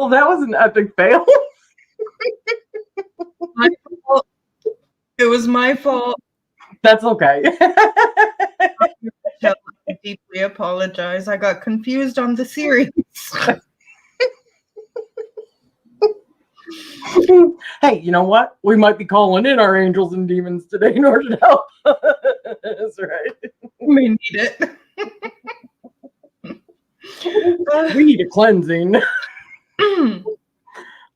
Well, that was an epic fail. My fault. It was my fault. That's okay. I deeply apologize. I got confused on the series. Hey, you know what? We might be calling in our angels and demons today in order to help. That's right. We need it. We need a cleansing.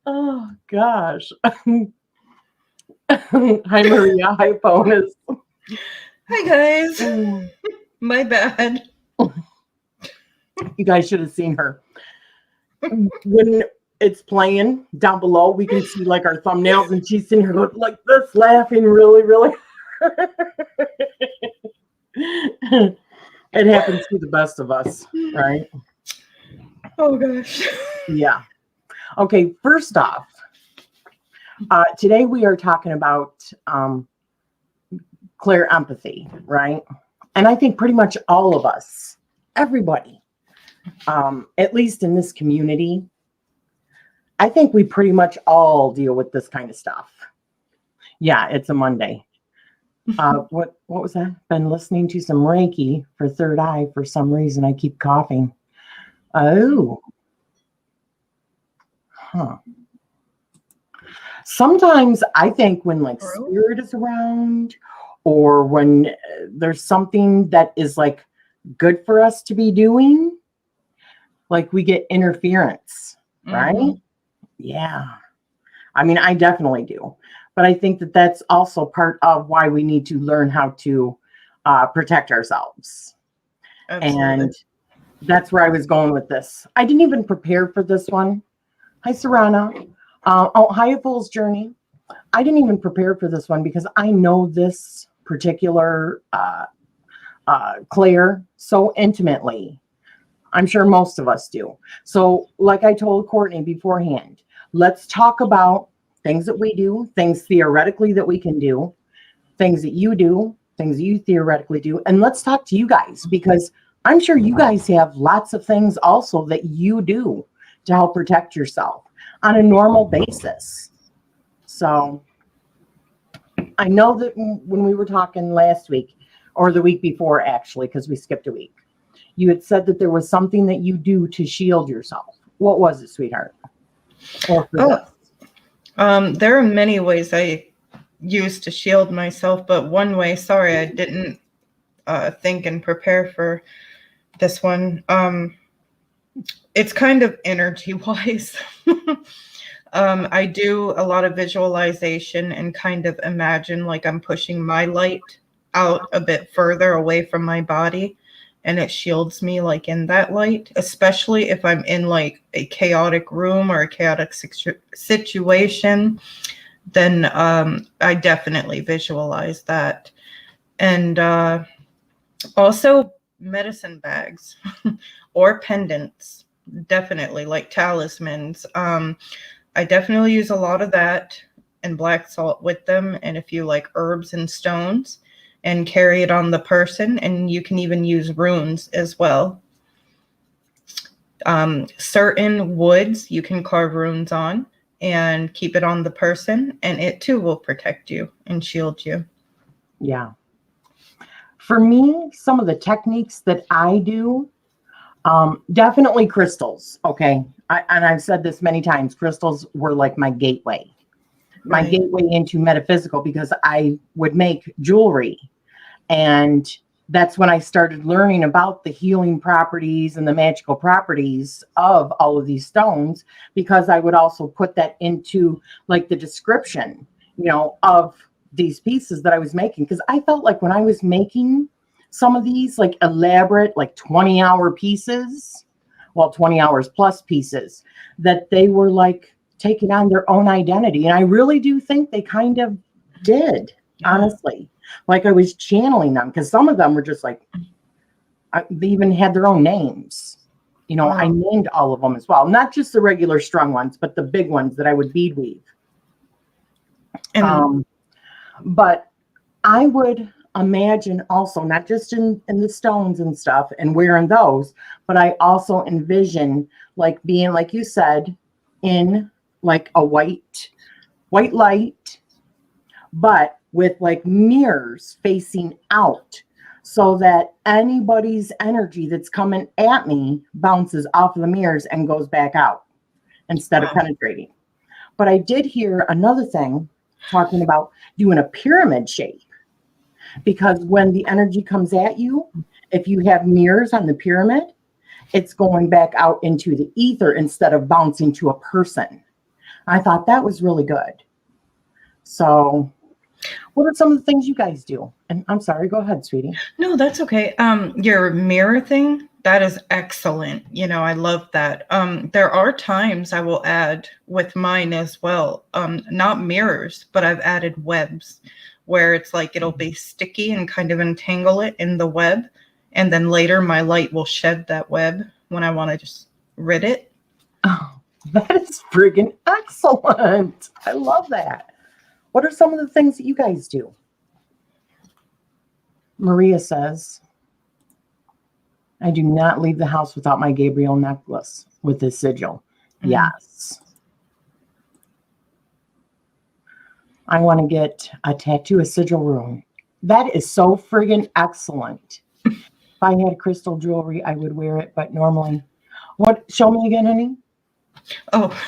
Oh, gosh. Hi, Maria. Hi, Bonus. Hi, guys. My bad. You guys should have seen her. When it's playing down below, we can see like our thumbnails, and she's sitting here going like this, laughing really, really. It happens to the best of us, right? Oh, gosh. Yeah. Okay, first off, today we are talking about clairempathy, right? And I think pretty much all of us, everybody, at least in this community, I think we pretty much all deal with this kind of stuff. Yeah, it's a Monday. What was that? Been listening to some Reiki for third eye for some reason. I keep coughing. Oh. Huh. Sometimes I think when like spirit is around, or when there's something that is like good for us to be doing, like we get interference, right? Yeah. I mean, I definitely do. But I think that that's also part of why we need to learn how to protect ourselves. Absolutely. And that's where I was going with this. I didn't even prepare for this one. Hi, Sarana. Hi, A Fool's Journey. I didn't even prepare for this one because I know this particular Clair so intimately. I'm sure most of us do. So like I told Cortney beforehand, let's talk about things that we do, things theoretically that we can do, things that you do, things you theoretically do. And let's talk to you guys, because I'm sure you guys have lots of things also that you do to help protect yourself on a normal basis. So I know that when we were talking last week, or the week before actually, because we skipped a week, you had said that there was something that you do to shield yourself. What was it, sweetheart? There are many ways I use to shield myself, but one way, sorry, I didn't think and prepare for this one. It's kind of energy-wise. I do a lot of visualization and kind of imagine like I'm pushing my light out a bit further away from my body, and it shields me like in that light, especially if I'm in like a chaotic room or a chaotic situation, then I definitely visualize that. And also medicine bags or pendants, definitely like talismans. I definitely use a lot of that and black salt with them, and a few like herbs and stones, and carry it on the person. And you can even use runes as well. Certain woods you can carve runes on and keep it on the person, and it too will protect you and shield you. Yeah. For me, some of the techniques that I do, definitely crystals. Okay. And I've said this many times, crystals were like my gateway. My gateway into metaphysical, because I would make jewelry. And that's when I started learning about the healing properties and the magical properties of all of these stones, because I would also put that into like the description, you know, of these pieces that I was making. Because I felt like when I was making some of these like elaborate, like 20-hour pieces, well, 20 hours plus pieces, that they were like taking on their own identity. And I really do think they kind of did, honestly. Like I was channeling them, because some of them were just like, they even had their own names. You know, I named all of them as well. Not just the regular strung ones, but the big ones that I would bead weave. But I would imagine also, not just in the stones and stuff and wearing those, but I also envision like being, like you said, in like a white light, but with like mirrors facing out, so that anybody's energy that's coming at me bounces off of the mirrors and goes back out instead of penetrating. But I did hear another thing talking about doing a pyramid shape, because when the energy comes at you, if you have mirrors on the pyramid, it's going back out into the ether instead of bouncing to a person. I thought that was really good. So what are some of the things you guys do? And I'm sorry, go ahead, sweetie. No, that's okay. Your mirror thing, that is excellent. You know, I love that. There are times I will add with mine as well. Not mirrors, but I've added webs where it's like it'll be sticky and kind of entangle it in the web. And then later my light will shed that web when I want to just rid it. Oh, that is friggin' excellent. I love that. What are some of the things that you guys do? Maria says, I do not leave the house without my Gabriel necklace with the sigil. Mm-hmm. Yes. I want to get a tattoo, a sigil rune. That is so friggin' excellent. If I had crystal jewelry, I would wear it, but normally, what? Show me again, honey. Oh,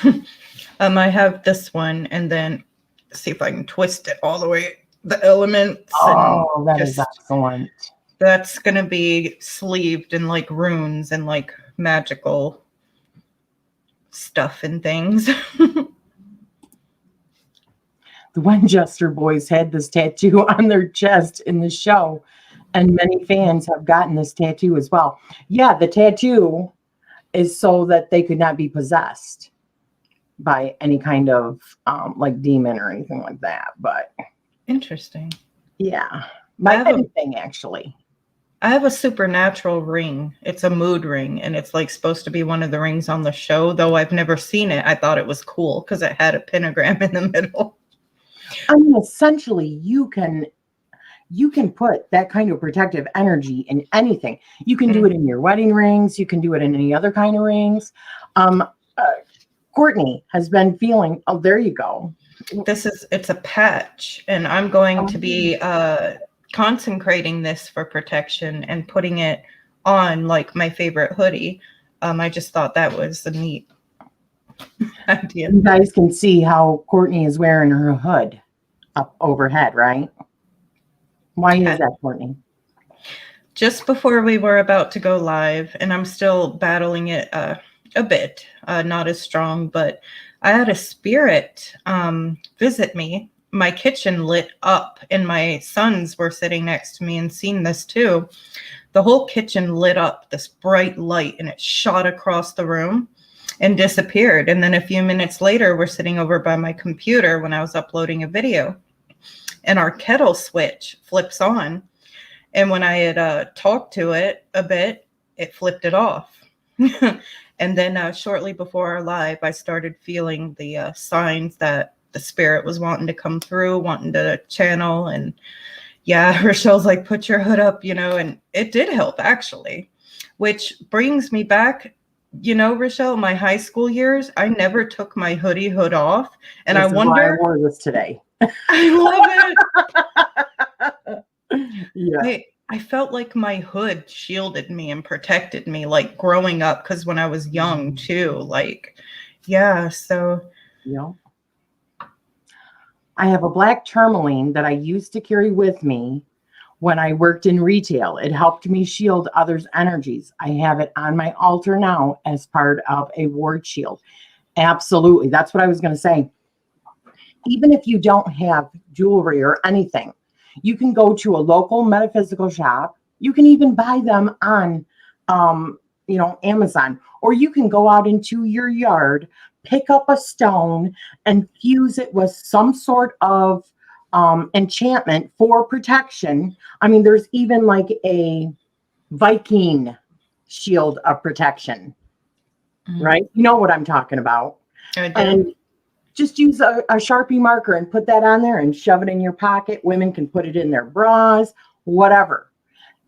I have this one, and then see if I can twist it all the way. The elements. Oh, that is excellent. That's going to be sleeved in like runes and like magical stuff and things. The Winchester boys had this tattoo on their chest in the show, and many fans have gotten this tattoo as well. Yeah, the tattoo is so that they could not be possessed by any kind of like demon or anything like that. But interesting. Yeah, by anything actually. I have a supernatural ring. It's a mood ring, and it's like supposed to be one of the rings on the show, though I've never seen it. I thought it was cool because it had a pentagram in the middle. I mean, essentially, you can put that kind of protective energy in anything. You can do it in your wedding rings. You can do it in any other kind of rings. Cortney has been feeling, oh, there you go. It's a patch, and I'm going to be consecrating this for protection and putting it on like my favorite hoodie. I just thought that was a neat idea. You guys can see how Cortney is wearing her hood up overhead, right? Why is that, Cortney? Just before we were about to go live, and I'm still battling it a bit, not as strong, but I had a spirit visit me. My kitchen lit up, and my sons were sitting next to me and seen this too. The whole kitchen lit up, this bright light, and it shot across the room and disappeared. And then a few minutes later, we're sitting over by my computer when I was uploading a video, and our kettle switch flips on. And when I had talked to it a bit, it flipped it off. And then shortly before our live, I started feeling the signs that the spirit was wanting to come through, wanting to channel. And yeah, Rachele's like, put your hood up, and it did help actually, which brings me back, Rachele, my high school years, I never took my hood off. And I wonder. I wore this today. I love it. Yeah. I felt like my hood shielded me and protected me, like growing up, because when I was young too, like, yeah, so. Yeah. I have a black tourmaline that I used to carry with me when I worked in retail. It helped me shield others' energies. I have it on my altar now as part of a ward shield. Absolutely. That's what I was going to say. Even if you don't have jewelry or anything, you can go to a local metaphysical shop. You can even buy them on, Amazon, or you can go out into your yard, pick up a stone and fuse it with some sort of enchantment for protection. I mean, there's even like a Viking shield of protection, right? You know what I'm talking about. I do. And just use a Sharpie marker and put that on there and shove it in your pocket. Women can put it in their bras, whatever.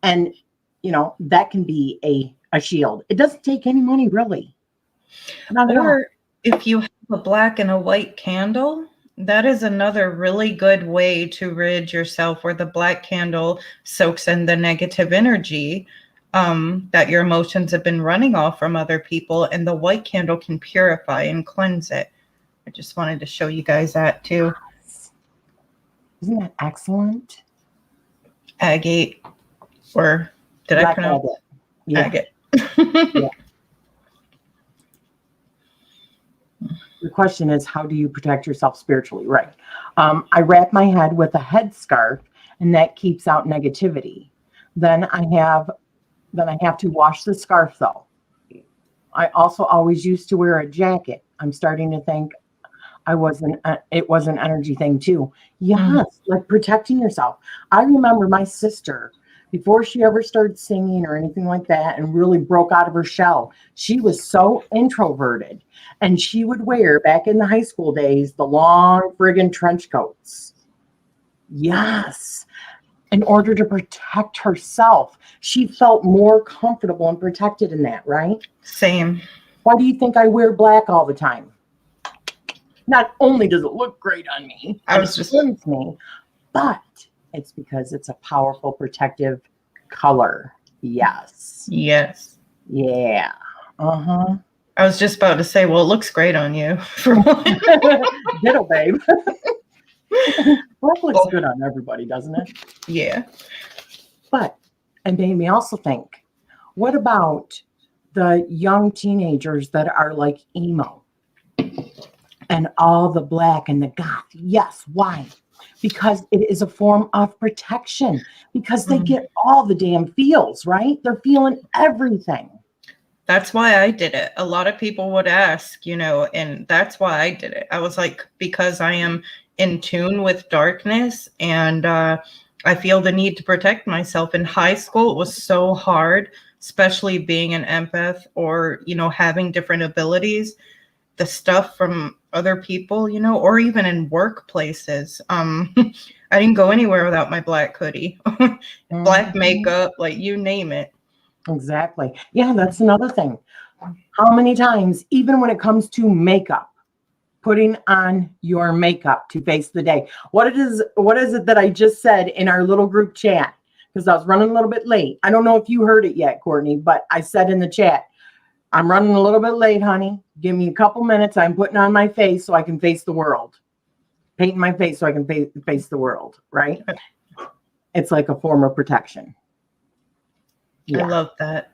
And, that can be a shield. It doesn't take any money, really. Not at all. if you have a black and a white candle, that is another really good way to rid yourself, where the black candle soaks in the negative energy that your emotions have been running off from other people, and the white candle can purify and cleanse it. I just wanted to show you guys that too. Isn't that excellent? Agate, or did Black I pronounce agate? Yeah. agate? Yeah. The question is, how do you protect yourself spiritually? Right. I wrap my head with a headscarf, and that keeps out negativity. Then I have to wash the scarf though. I also always used to wear a jacket. I'm starting to think it was an energy thing too. Yes, like protecting yourself. I remember my sister, before she ever started singing or anything like that and really broke out of her shell, she was so introverted, and she would wear, back in the high school days, the long friggin' trench coats. Yes. In order to protect herself, she felt more comfortable and protected in that, right? Same. Why do you think I wear black all the time? Not only does it look great on me, it suits me, but it's because it's a powerful protective color. Yes. Yes. Yeah. Uh-huh. I was just about to say, well, it looks great on you, for one. Ditto, babe. Black looks good on everybody, doesn't it? Yeah. But it made me also think, what about the young teenagers that are like emo and all the black and the goth? Yes. Why? Because it is a form of protection, because they get all the damn feels, right? They're feeling everything. That's why I did it. A lot of people would ask, and that's why I did it. I was like, because I am in tune with darkness, and I feel the need to protect myself. In high school, it was so hard, especially being an empath, or, having different abilities, the stuff from other people, or even in workplaces. I didn't go anywhere without my black hoodie, black makeup, like you name it. Exactly. Yeah, that's another thing. How many times, even when it comes to makeup, putting on your makeup to face the day. What is it that I just said in our little group chat? Because I was running a little bit late. I don't know if you heard it yet, Cortney, but I said in the chat, I'm running a little bit late, honey. Give me a couple minutes. I'm putting on my face so I can face the world. Painting my face so I can face the world, right? It's like a form of protection. Yeah. I love that.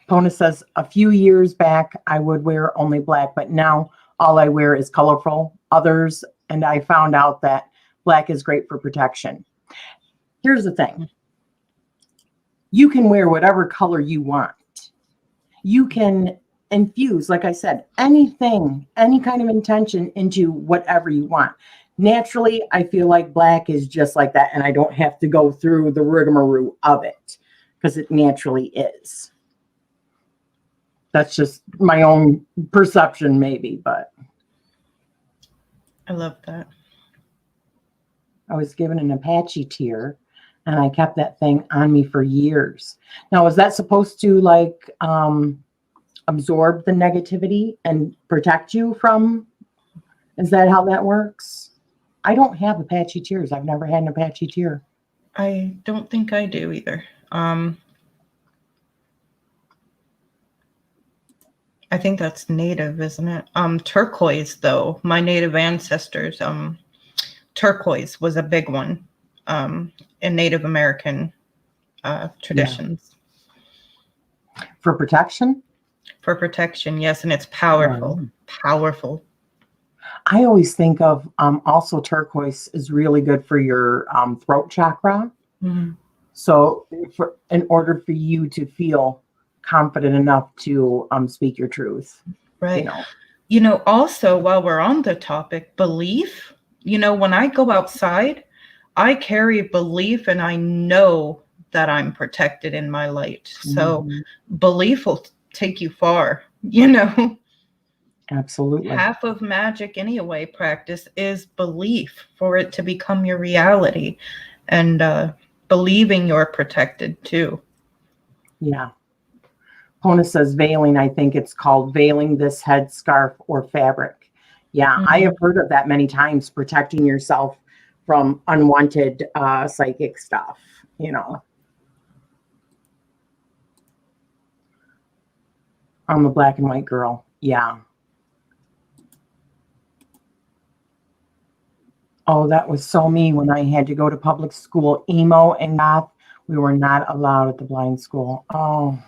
Pona says, a few years back, I would wear only black, but now all I wear is colorful. Others, and I found out that black is great for protection. Here's the thing. You can wear whatever color you want. You can infuse, like I said, anything, any kind of intention into whatever you want. Naturally, I feel like black is just like that, and I don't have to go through the rigmarole of it, because it naturally is. That's just my own perception, maybe, but. I love that. I was given an Apache tear, and I kept that thing on me for years. Now, is that supposed to like absorb the negativity and protect you from? Is that how that works? I don't have Apache tears. I've never had an Apache tear. I don't think I do either. I think that's native, isn't it? Turquoise, though, my native ancestors, turquoise was a big one in Native American traditions. Yeah. For protection? For protection, yes, and it's powerful. Powerful. I always think of also turquoise is really good for your throat chakra. Mm-hmm. So in order for you to feel confident enough to speak your truth. Right. Also, while we're on the topic, belief, when I go outside, I carry belief, and I know that I'm protected in my light. So belief will take you far, Absolutely. Half of magic anyway practice is belief, for it to become your reality, and believing you're protected too. Yeah. Kona says veiling. I think it's called veiling this headscarf or fabric. Yeah, I have heard of that many times, protecting yourself from unwanted psychic stuff, you know. I'm a black and white girl. Yeah. Oh, that was so me when I had to go to public school. Emo and goth, we were not allowed at the blind school. Oh.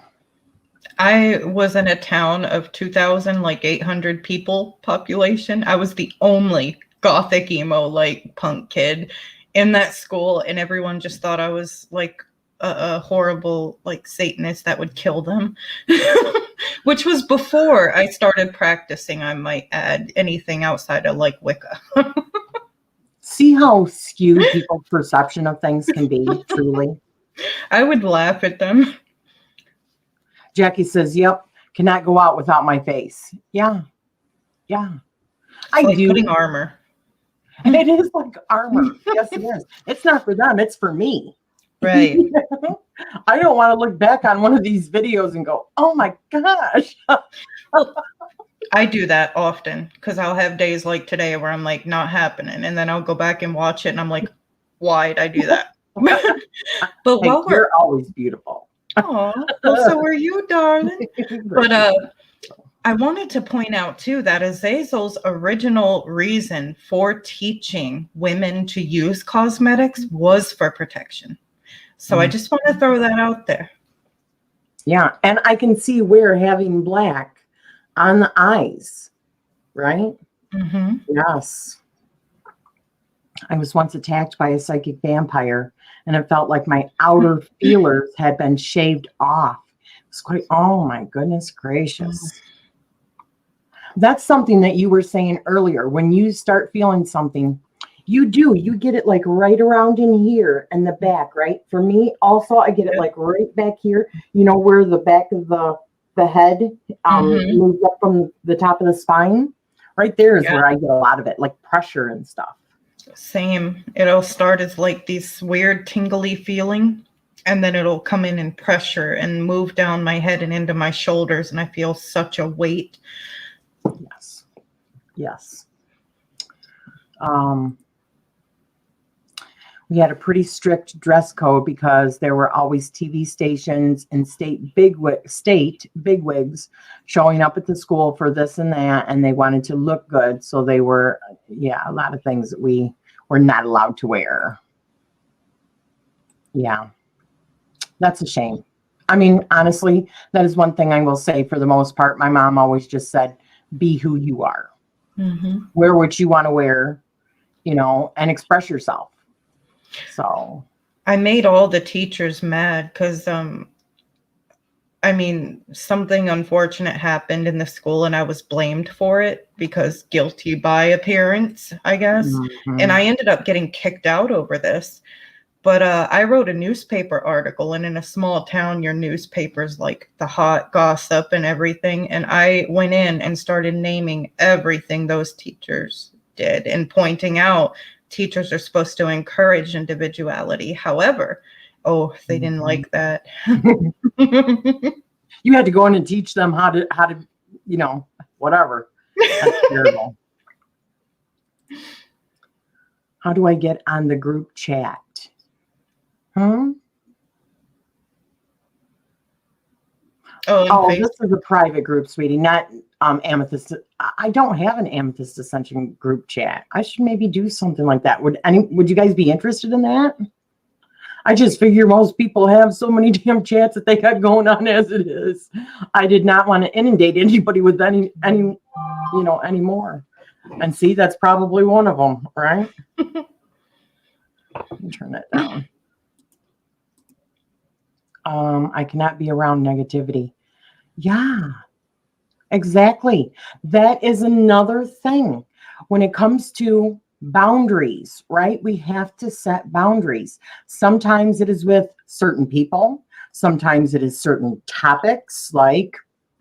I was in a town of 2,000, like 800 people population. I was the only gothic emo, like punk kid in that school. And everyone just thought I was like a horrible, like Satanist that would kill them, which was before I started practicing, I might add, anything outside of like Wicca. See how skewed people's perception of things can be, truly. I would laugh at them. Jackie says, yep, cannot go out without my face. Yeah. Yeah. I like do. Putting armor. And it is like armor. Yes, it is. It's not for them. It's for me. Right. I don't want to look back on one of these videos and go, oh my gosh. I do that often because I'll have days like today where I'm like, not happening. And then I'll go back and watch it and I'm like, why'd I do that? But Hey, you're always beautiful. Oh, well, so are you, darling. But I wanted to point out too that Azazel's original reason for teaching women to use cosmetics was for protection. So I just want to throw that out there. Yeah, and I can see where having black on the eyes, right? Mm-hmm. Yes. I was once attacked by a psychic vampire, and it felt like my outer feelers had been shaved off. It was quite, oh my goodness gracious. That's something that you were saying earlier. When you start feeling something, you get it like right around in here and the back, right? For me, also, I get it like right back here, you know, where the back of the head moves up from the top of the spine. Right there is where I get a lot of it, like pressure and stuff. Same. It'll start as like this weird tingly feeling, and then it'll come in and pressure and move down my head and into my shoulders, and I feel such a weight. Yes. Yes. We had a pretty strict dress code because there were always TV stations and state bigwigs showing up at the school for this and that, and they wanted to look good. So they were, a lot of things that we were not allowed to wear. Yeah, that's a shame. I mean, honestly, that is one thing I will say for the most part. My mom always just said, be who you are. Mm-hmm. Wear what you want to wear, you know, and express yourself. So I made all the teachers mad because I mean, something unfortunate happened in the school and I was blamed for it because guilty by appearance, I guess. Mm-hmm. And I ended up getting kicked out over this. But I wrote a newspaper article, and in a small town, your newspaper's like the hot gossip and everything. And I went in and started naming everything those teachers did and pointing out teachers are supposed to encourage individuality. However, they didn't like that. You had to go in and teach them how to, you know, whatever. That's terrible. How do I get on the group chat? This is a private group, sweetie, not Amethyst. I don't have an Amethyst Ascension group chat. I should maybe do something like that. Would you guys be interested in that? I just figure most people have so many damn chats that they got going on as it is. I did not want to inundate anybody with any more. And see, that's probably one of them, right? Let me turn that down. I cannot be around negativity. Yeah, exactly. That is another thing. When it comes to boundaries, right? We have to set boundaries. Sometimes it is with certain people. Sometimes it is certain topics like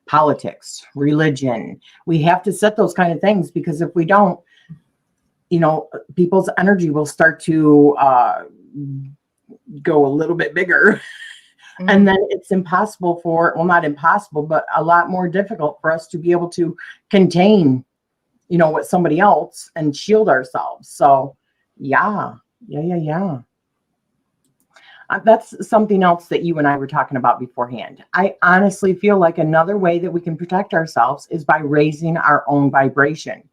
politics, religion. We have to set those kind of things because if we don't, you know, people's energy will start to go a little bit bigger. And then it's impossible well, not impossible, but a lot more difficult for us to be able to contain, with somebody else and shield ourselves. So yeah. That's something else that you and I were talking about beforehand. I honestly feel like another way that we can protect ourselves is by raising our own vibration.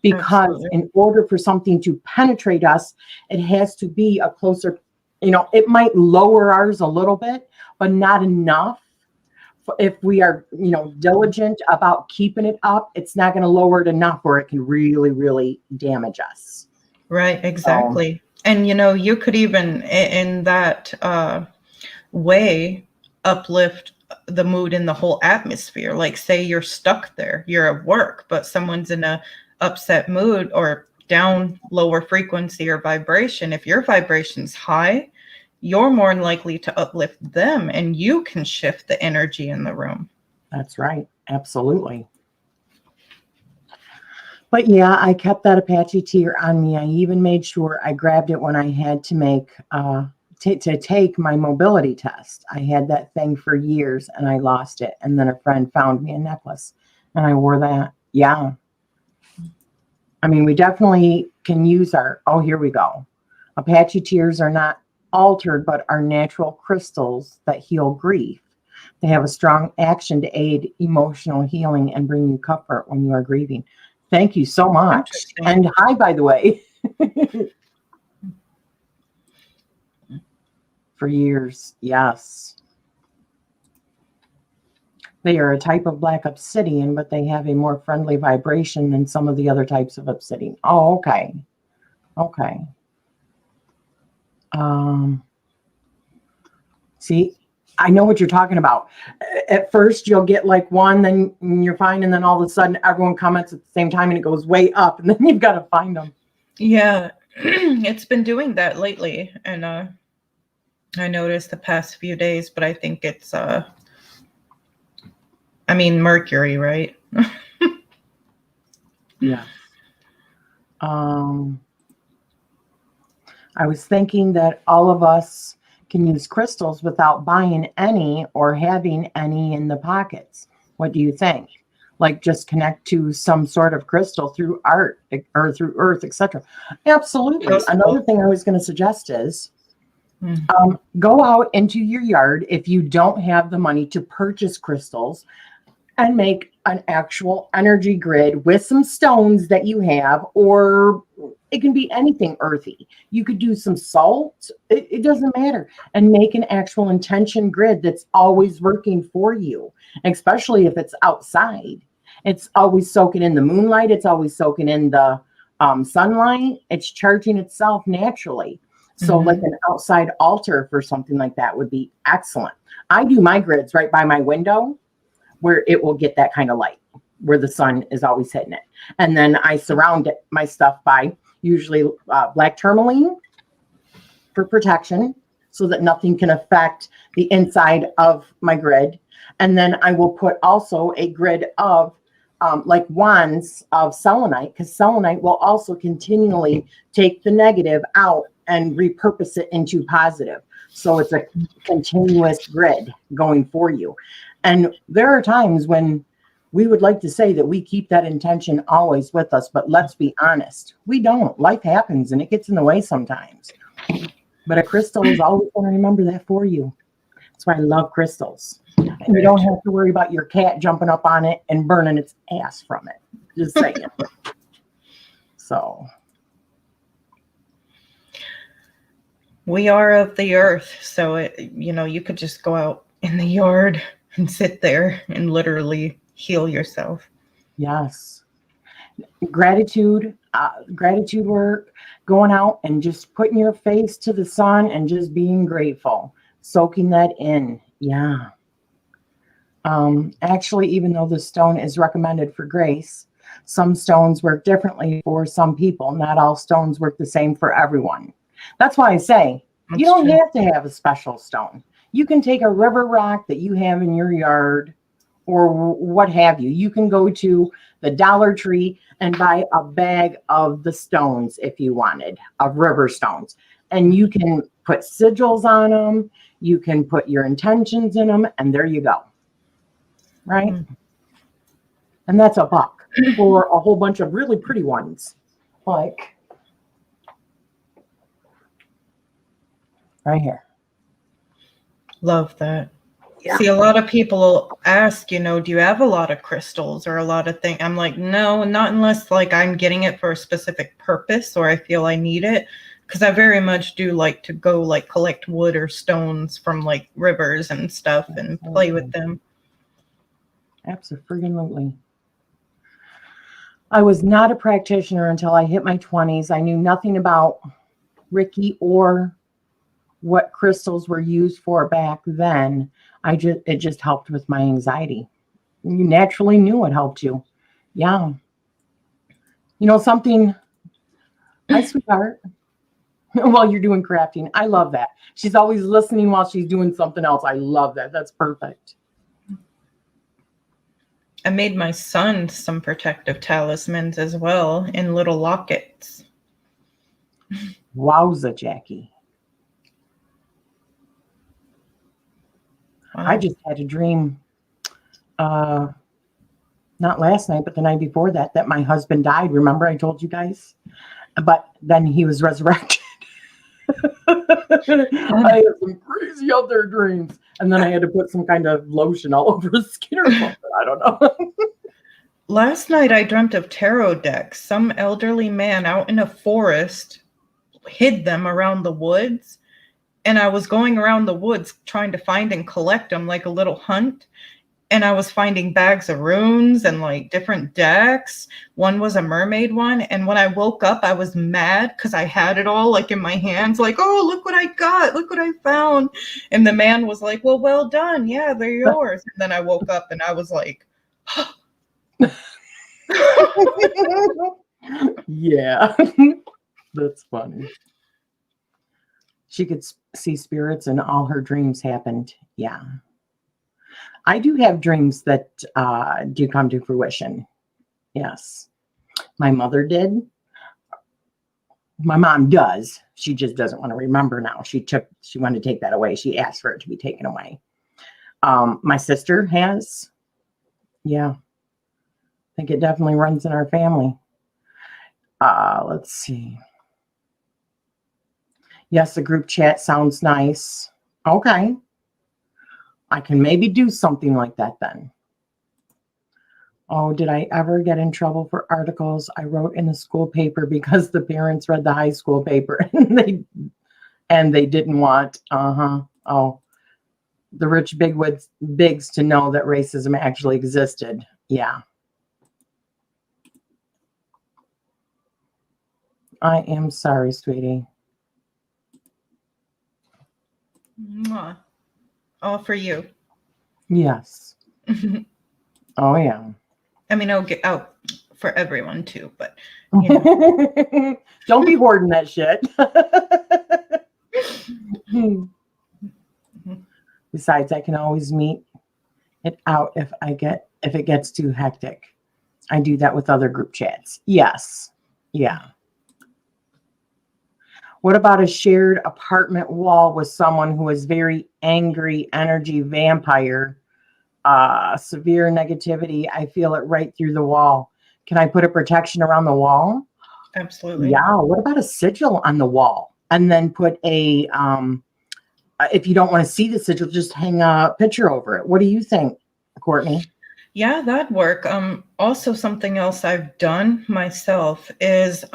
Because Absolutely. in order for something to penetrate us, it has to be a closer, it might lower ours a little bit, but not enough. If we are, diligent about keeping it up, it's not going to lower it enough where it can really, really damage us. Right, exactly. And you could even in that way uplift the mood in the whole atmosphere. Like, say you're stuck there, you're at work, but someone's in a upset mood or down, lower frequency or vibration. If your vibration's high, you're more likely to uplift them, and you can shift the energy in the room. That's right. Absolutely. But yeah, I kept that Apache tear on me. I even made sure I grabbed it when I had to make to take my mobility test. I had that thing for years and I lost it. And then a friend found me a necklace and I wore that. Yeah. I mean, we definitely can use here we go. Apache tears are not altered, but are natural crystals that heal grief. They have a strong action to aid emotional healing and bring you comfort when you are grieving. Thank you so much. And hi, by the way. For years, yes. They are a type of black obsidian, but they have a more friendly vibration than some of the other types of obsidian. Oh, okay. Okay. See, I know what you're talking about. At first, you'll get like one, then you're fine, and then all of a sudden, everyone comments at the same time, and it goes way up, and then you've got to find them. Yeah, it's been doing that lately, and I noticed the past few days, but I think it's, Mercury, right? Yeah. I was thinking that all of us can use crystals without buying any or having any in the pockets. What do you think? Like just connect to some sort of crystal through art or through earth, etc. Absolutely. Possible. Another thing I was going to suggest is go out into your yard if you don't have the money to purchase crystals and make an actual energy grid with some stones that you have, or it can be anything earthy. You could do some salt. It doesn't matter. And make an actual intention grid that's always working for you, especially if it's outside. It's always soaking in the moonlight. It's always soaking in the sunlight. It's charging itself naturally. So like an outside altar for something like that would be excellent. I do my grids right by my window where it will get that kind of light, where the sun is always hitting it. And then I surround my stuff by usually black tourmaline for protection so that nothing can affect the inside of my grid. And then I will put also a grid of like wands of selenite, because selenite will also continually take the negative out and repurpose it into positive. So it's a continuous grid going for you. And there are times when we would like to say that we keep that intention always with us, but let's be honest, we don't. Life happens and it gets in the way sometimes. But a crystal is always going to remember that for you. That's why I love crystals. And you don't have to worry about your cat jumping up on it and burning its ass from it. Just saying. So. We are of the earth. So, you could just go out in the yard and sit there and literally heal yourself. Yes. Gratitude work, going out and just putting your face to the sun and just being grateful, soaking that in. Yeah. Actually, even though the stone is recommended for grace, some stones work differently for some people. Not all stones work the same for everyone. That's why I say you don't have to have a special stone. You can take a river rock that you have in your yard or what have you. You can go to the Dollar Tree and buy a bag of the stones if you wanted, of river stones. And you can put sigils on them. You can put your intentions in them, and there you go. Right? And that's $1 for a whole bunch of really pretty ones. Like right here. Love that. Yeah. See, a lot of people ask, do you have a lot of crystals or a lot of things? I'm like, no, not unless like I'm getting it for a specific purpose or I feel I need it. Because I very much do like to go like collect wood or stones from like rivers and stuff and play with them. Absolutely. I was not a practitioner until I hit my 20s. I knew nothing about Reiki or what crystals were used for back then. It just helped with my anxiety. You naturally knew it helped you. Yeah. Something. Hi, sweetheart. While you're doing crafting. I love that. She's always listening while she's doing something else. I love that. That's perfect. I made my son some protective talismans as well in little lockets. Wowza, Jackie. Wow. I just had a dream, not last night, but the night before that my husband died. Remember I told you guys? But then he was resurrected. I had some crazy other dreams. And then I had to put some kind of lotion all over his skin or something. I don't know. Last night I dreamt of tarot decks. Some elderly man out in a forest hid them around the woods. And I was going around the woods trying to find and collect them like a little hunt. And I was finding bags of runes and like different decks. One was a mermaid one. And when I woke up, I was mad because I had it all like in my hands, like, oh, look what I got. Look what I found. And the man was like, well done. Yeah, they're yours. And then I woke up and I was like, yeah, that's funny. She could see spirits and all her dreams happened. Yeah. I do have dreams that do come to fruition. Yes. My mother did. My mom does. She just doesn't want to remember now. She wanted to take that away. She asked for it to be taken away. My sister has. Yeah. I think it definitely runs in our family. Let's see. Yes, the group chat sounds nice. Okay. I can maybe do something like that then. Oh, did I ever get in trouble for articles I wrote in the school paper because the parents read the high school paper and they didn't want, the rich bigs to know that racism actually existed. Yeah. I am sorry, sweetie. Mwah. All for you. Yes. Oh, yeah. I mean, I'll get out for everyone too, but don't be hoarding that shit. Besides, I can always meet it out if it gets too hectic. I do that with other group chats. Yes. Yeah. What about a shared apartment wall with someone who is very angry energy vampire? Severe negativity. I feel it right through the wall. Can I put a protection around the wall? Absolutely. Yeah. What about a sigil on the wall? And then put a, if you don't want to see the sigil, just hang a picture over it. What do you think, Cortney? Yeah, that'd work. Also something else I've done myself is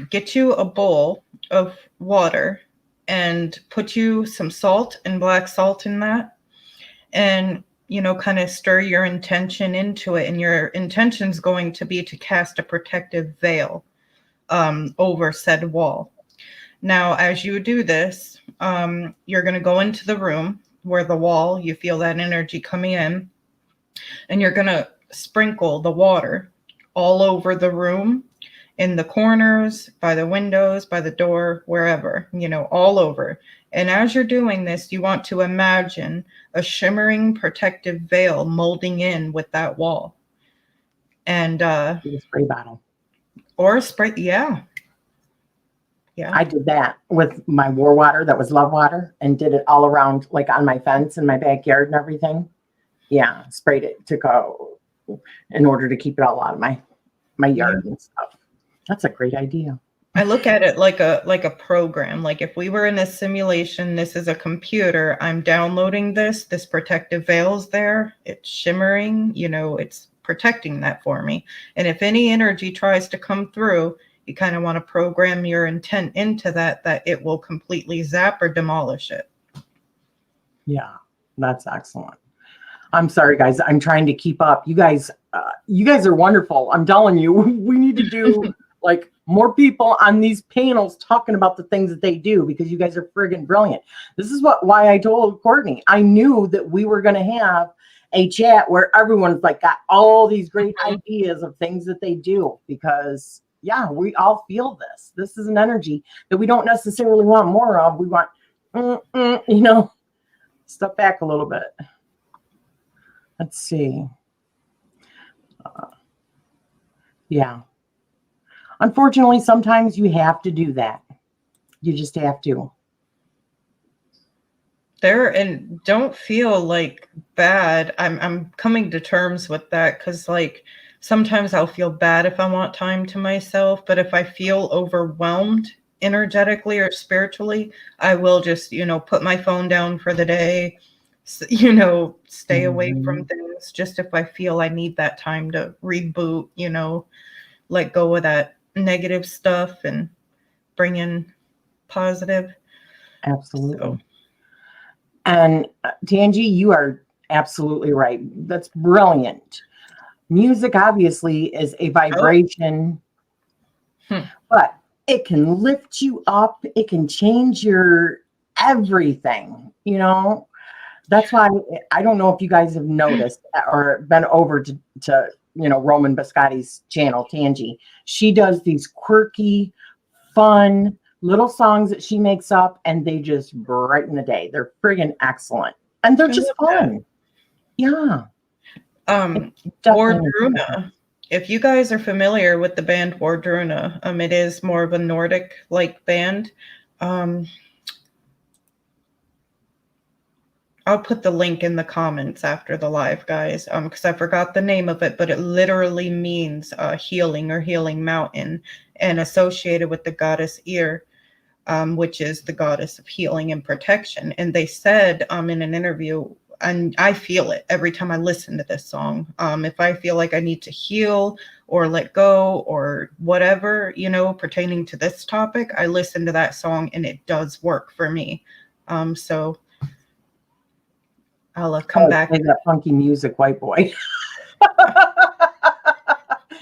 get you a bowl of water and put you some salt and black salt in that. And kind of stir your intention into it. And your intention is going to be to cast a protective veil over said wall. Now, as you do this, you're going to go into the room where the wall, you feel that energy coming in, and you're going to sprinkle the water all over the room, in the corners, by the windows, by the door, wherever, all over. And as you're doing this, you want to imagine a shimmering protective veil molding in with that wall. And a spray bottle. Or a spray, yeah. Yeah. I did that with my war water that was love water and did it all around, like on my fence in my backyard and everything. Yeah, sprayed it to go in order to keep it all out of my yard and stuff. That's a great idea. I look at it like a program. Like if we were in a simulation, this is a computer. I'm downloading this protective veil's there. It's shimmering, it's protecting that for me. And if any energy tries to come through, you kind of want to program your intent into that it will completely zap or demolish it. Yeah, that's excellent. I'm sorry, guys. I'm trying to keep up. You guys are wonderful. I'm telling you, we need to do like more people on these panels talking about the things that they do, because you guys are friggin' brilliant. This is why I told Cortney. I knew that we were going to have a chat where everyone's like got all these great ideas of things that they do, because yeah, we all feel this. This is an energy that we don't necessarily want more of. We want, step back a little bit. Let's see. Yeah. Unfortunately, sometimes you have to do that. You just have to. And don't feel like bad. I'm coming to terms with that, because like sometimes I'll feel bad if I want time to myself, but if I feel overwhelmed energetically or spiritually, I will just, put my phone down for the day, stay away from things, just if I feel I need that time to reboot, let go of that negative stuff and bring in positive. Absolutely. So. And Tangi, you are absolutely right. That's brilliant. Music obviously is a vibration, but it can lift you up. It can change your everything, That's why I don't know if you guys have noticed or been over to Roman Biscotti's channel, Tangi. She does these quirky, fun little songs that she makes up, and they just brighten the day. They're friggin' excellent. And they're just fun. Yeah. Wardruna. If you guys are familiar with the band Wardruna, it is more of a Nordic like band. I'll put the link in the comments after the live, guys, because I forgot the name of it, but it literally means healing or healing mountain, and associated with the goddess Eir, which is the goddess of healing and protection. And they said in an interview, and I feel it every time I listen to this song, if I feel like I need to heal or let go or whatever, pertaining to this topic, I listen to that song and it does work for me. So I'll come back. Play that funky music, white boy.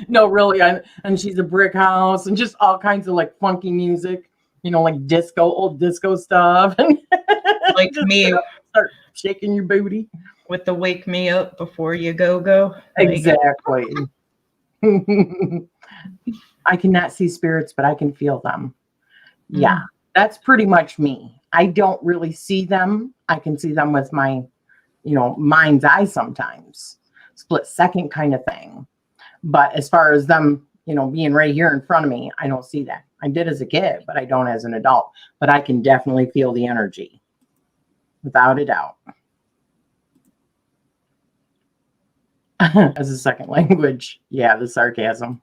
No, really. And she's a brick house and just all kinds of like funky music, like old disco stuff. Like me. Start shaking your booty. With the wake me up before you go. Exactly. I cannot see spirits, but I can feel them. Yeah, that's pretty much me. I don't really see them. I can see them with my mind's eye sometimes, split second kind of thing. But as far as them, being right here in front of me, I don't see that. I did as a kid, but I don't as an adult. But I can definitely feel the energy, without a doubt. As a second language, yeah, the sarcasm.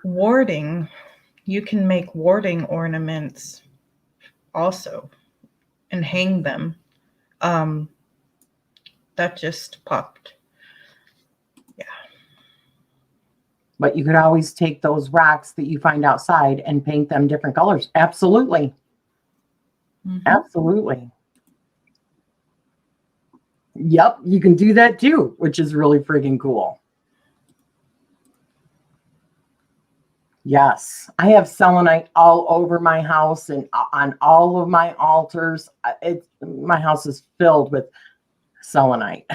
Warding, you can make warding ornaments also and hang them. That just popped. Yeah. But you could always take those rocks that you find outside and paint them different colors. Absolutely. Absolutely. Yep, you can do that too, which is really friggin' cool. Yes, I have selenite all over my house and on all of my altars. My house is filled with selenite.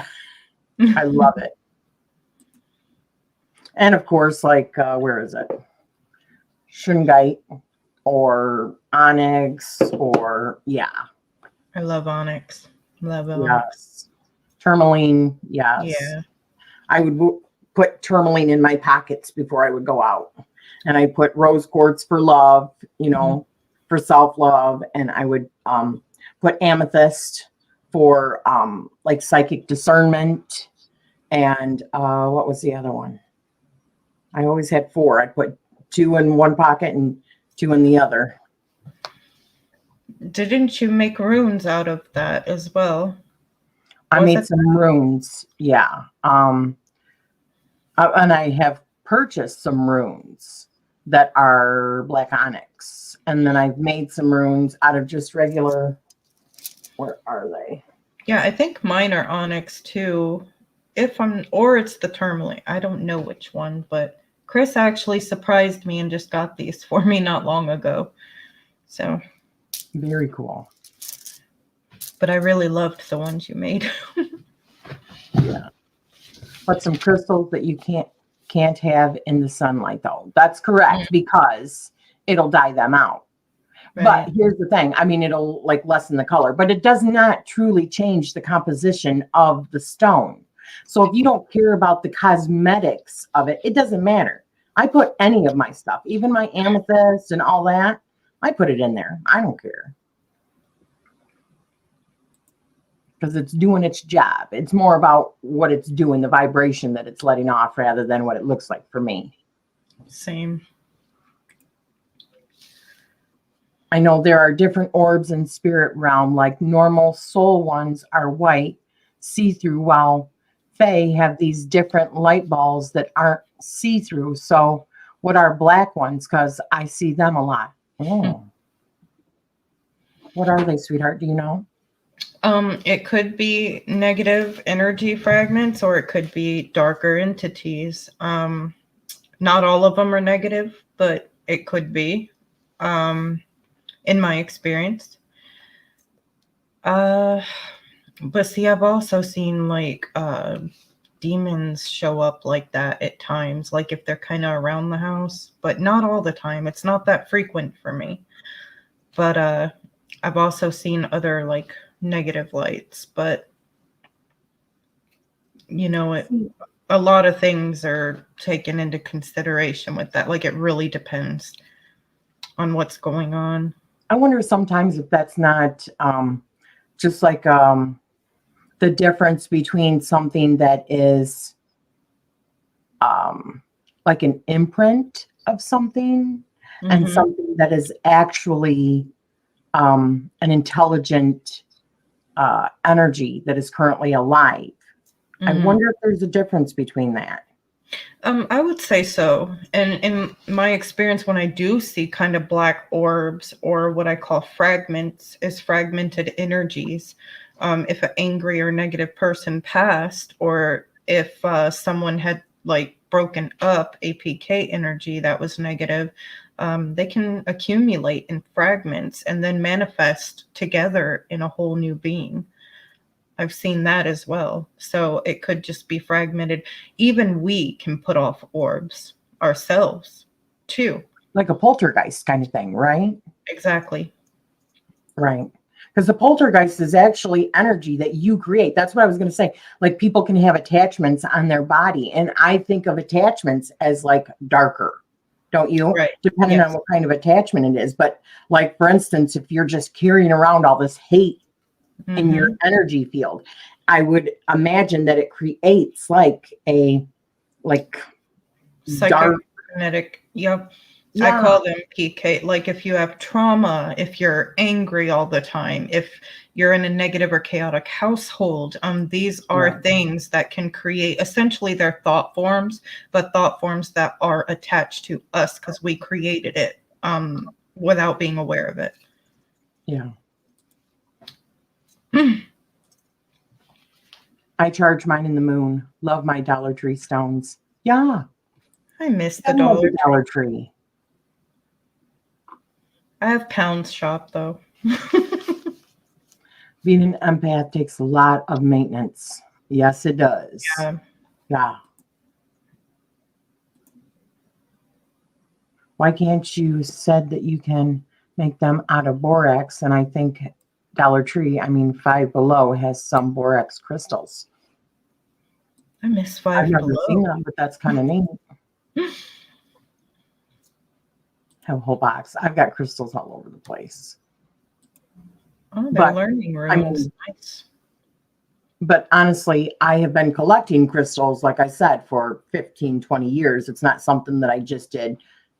I love it. And of course, like, where is it? Shungite or onyx or, yeah. I love onyx. Love onyx. Yes. Tourmaline, yes. Yeah. I would put tourmaline in my pockets before I would go out. And I put rose quartz for love, you know, for self-love. And I would put amethyst for like psychic discernment. And what was the other one? I always had 4. I'd put 2 in one pocket and 2 in the other. Didn't you make runes out of that as well? I made some runes, yeah. And I have purchased some runes that are black onyx. And then I've made some runes out of just regular, where are they? Yeah, I think mine are onyx too. Or it's the tourmaline. I don't know which one, but Chris actually surprised me and just got these for me not long ago. So very cool. But I really loved the ones you made. Yeah. But some crystals that you can't have in the sunlight though. That's correct, because it'll dye them out. Right. But here's the thing. I mean, it'll like lessen the color, but it does not truly change the composition of the stone. So if you don't care about the cosmetics of it, it doesn't matter. I put any of my stuff, even my amethyst and all that, I put it in there. I don't care. Because it's doing its job. It's more about what it's doing, the vibration that it's letting off, rather than what it looks like for me. Same. I know there are different orbs in spirit realm, like normal soul ones are white, see-through, while Fae have these different light balls that aren't see-through. So what are black ones? Because I see them a lot. Oh. What are they, sweetheart? Do you know? It could be negative energy fragments, or it could be darker entities. Not all of them are negative, but it could be, in my experience. But see, I've also seen like demons show up like that at times, like if they're kind of around the house, but not all the time. It's not that frequent for me. But I've also seen other like negative lights, but you know, a lot of things are taken into consideration with that. Like it really depends on what's going on. I wonder sometimes if that's not just like the difference between something that is like an imprint of something and something that is actually an intelligent energy that is currently alive. I wonder if there's a difference between that. I would say so. And in my experience, when I do see kind of black orbs, or what I call fragments, is fragmented energies. If an angry or negative person passed, or if someone had like broken up APK energy that was negative, they can accumulate in fragments and then manifest together in a whole new being. I've seen that as well. So it could just be fragmented. Even we can put off orbs ourselves too. Like a poltergeist kind of thing, right? Exactly. Right. Because the poltergeist is actually energy that you create. That's what I was going to say. Like people can have attachments on their body. And I think of attachments as like darker, don't you? Right. Depending on what kind of attachment it is. But like, for instance, if you're just carrying around all this hate in your energy field, I would imagine that it creates like a dark kinetic. Yep. Yeah. I call them PK. Like if you have trauma, if you're angry all the time, if you're in a negative or chaotic household, these are things that can create, essentially they're thought forms, but thought forms that are attached to us because we created it without being aware of it. Yeah. I charge mine in the moon. Love my Dollar Tree stones. Yeah. I miss the Dollar Tree. I have Pounds Shop though. Being an empath takes a lot of maintenance. Yes, it does. Yeah. Why can't you said that you can make them out of borax? And I think Dollar Tree, I mean, Five Below has some borax crystals. I miss Five Below. I've never seen them, but that's kind of neat. have a whole box. I've got crystals all over the place. Oh, they're But learning I rooms. mean, Nice. but honestly, I have been collecting crystals, like I said, for 15, 20 years. It's not something that I just did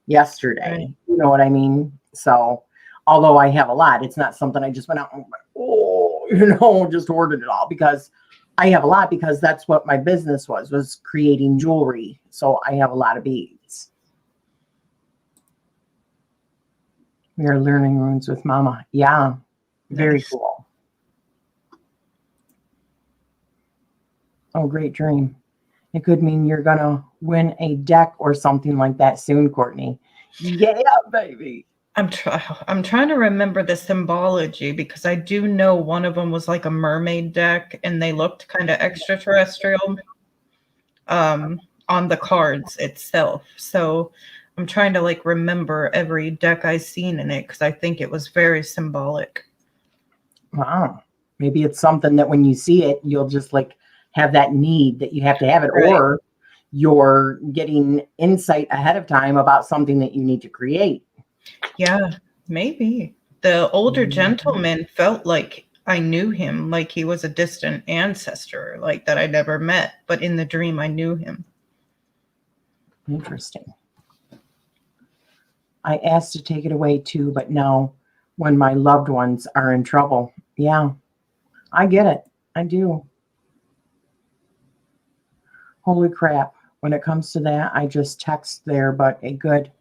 yesterday. Right. You know what I mean? So, although I have a lot, it's not something I just went out and went, oh, just ordered it all, because I have a lot, because that's what my business was creating jewelry. So I have a lot of beads. We are learning runes with Mama. Yeah, very Nice. cool. Oh, great dream. It could mean you're going to win a deck or something like that soon, Cortney. Yeah, baby. I'm trying to remember the symbology, because I do know one of them was like a mermaid deck and they looked kind of extraterrestrial on the cards itself. So I'm trying to like remember every deck I seen in it, because I think it was very symbolic. Wow. Maybe it's something that when you see it, you'll just like have that need that you have to have it, Right. or you're getting insight ahead of time about something that you need to create. Yeah, maybe. The older gentleman felt like I knew him, like he was a distant ancestor, like that I never met, but in the dream I knew him. Interesting. I asked to take it away too, but no, when my loved ones are in trouble. Yeah, I get it. I do. Holy crap. When it comes to that, I just text there, but a good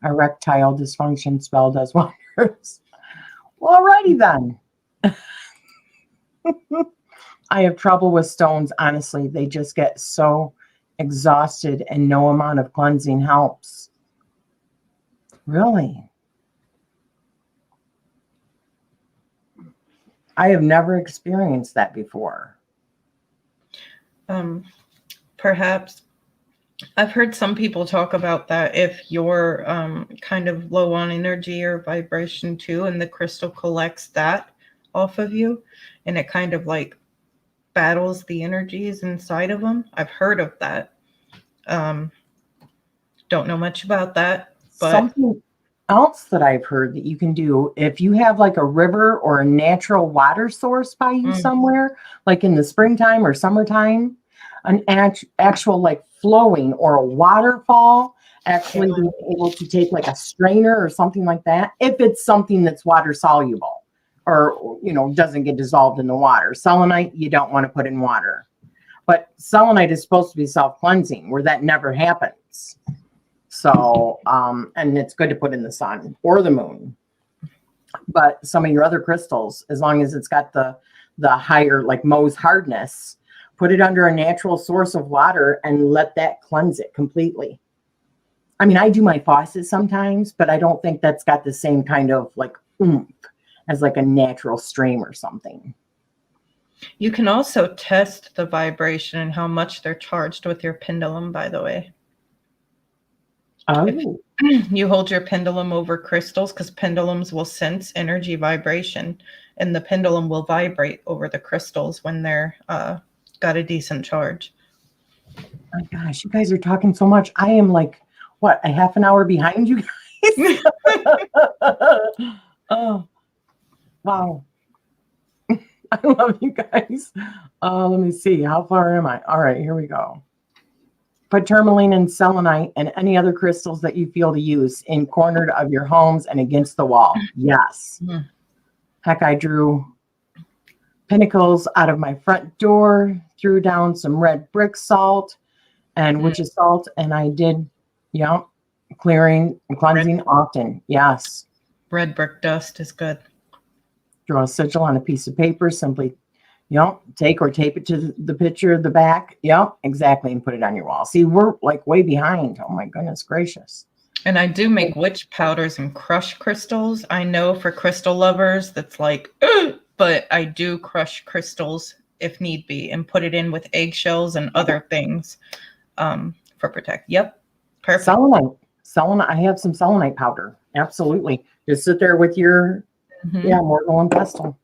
erectile dysfunction spell does wonders. Well, alrighty then. I have trouble with stones, honestly. They just get so exhausted and no amount of cleansing helps. Really? I have never experienced that before. Perhaps I've heard some people talk about that if you're kind of low on energy or vibration too, and the crystal collects that off of you, and it kind of like battles the energies inside of them. I've heard of that. Don't know much about that, but Something else that I've heard that you can do, if you have like a river or a natural water source by you somewhere, like in the springtime or summertime, an actual like flowing or a waterfall, actually being able to take like a strainer or something like that, if it's something that's water soluble or, doesn't get dissolved in the water. Selenite, you don't want to put in water. But selenite is supposed to be self-cleansing, where that never happens. So, and it's good to put in the sun or the moon. But some of your other crystals, as long as it's got the higher, like Mohs hardness, put it under a natural source of water and let that cleanse it completely. I mean, I do my faucet sometimes, but I don't think that's got the same kind of like oomph as like a natural stream or something. you can also test the vibration and how much they're charged with your pendulum, by the way. Oh. If you hold your pendulum over crystals, because pendulums will sense energy vibration, and the pendulum will vibrate over the crystals when they're got a decent charge. My gosh, you guys are talking so much. I am like, what, a half an hour behind you guys? Oh, wow. I love you guys. Let me see. How far am I? All right, here we go. Put tourmaline and selenite and any other crystals that you feel to use in cornered of your homes and against the wall. Yes. Heck, I drew pinnacles out of my front door, threw down some red brick salt and witch's salt, and I did, clearing and cleansing often. Yes. Red brick dust is good. Draw a sigil on a piece of paper, simply take or tape it to the picture of the back. Exactly. And put it on your wall. See, we're like way behind. Oh my goodness gracious. And I do make witch powders and crush crystals. I know for crystal lovers, that's like, but I do crush crystals if need be and put it in with eggshells and other things for protect. Yep. Perfect. Selenite. I have some selenite powder. Absolutely. Just sit there with your, mortal and pestle.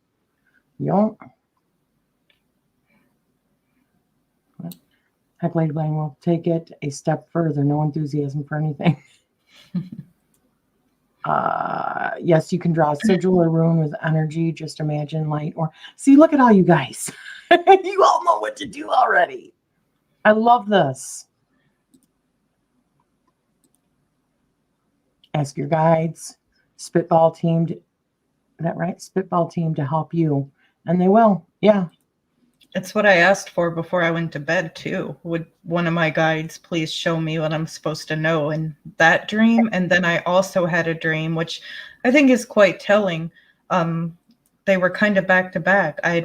Heck, Lady Blang will take it a step further. No enthusiasm for anything. Yes, you can draw a sigil or rune with energy. Just imagine light or see, look at all you guys. You all know what to do already. I love this. Ask your guides, spitball team. Is that right? Spitball team to help you. And they will. Yeah. It's what I asked for before I went to bed, too. Would one of my guides please show me what I'm supposed to know in that dream? And then I also had a dream, which I think is quite telling. They were kind of back to back. I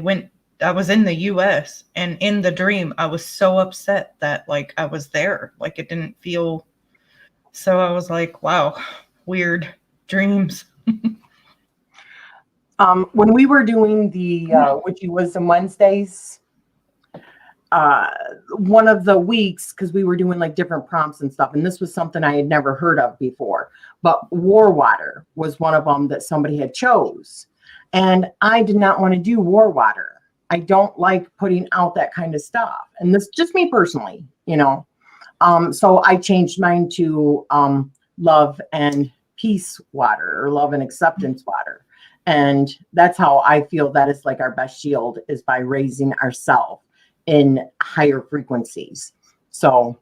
was in the US, and in the dream, I was so upset that like I was there. Like it didn't feel, so I was like, wow, weird dreams. When we were doing the Witchy Wisdom Wednesdays, one of the weeks, because we were doing like different prompts and stuff, and this was something I had never heard of before, but war water was one of them that somebody had chose. And I did not want to do war water. I don't like putting out that kind of stuff. And this just me personally, so I changed mine to love and peace water, or love and acceptance water. And that's how I feel that is like our best shield, is by raising ourselves in higher frequencies. So,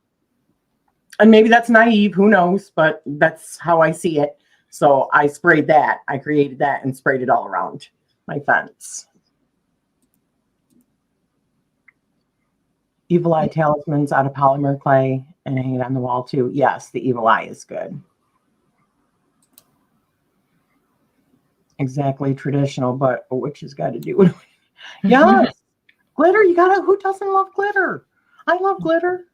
and maybe that's naive, who knows, but that's how I see it. So I sprayed that. I created that and sprayed it all around my fence. Evil eye talismans out of polymer clay and hang it on the wall too. Yes, the evil eye is good. Exactly traditional, but a witch has got to do it. Yes. Glitter, you gotta, who doesn't love glitter? I love glitter.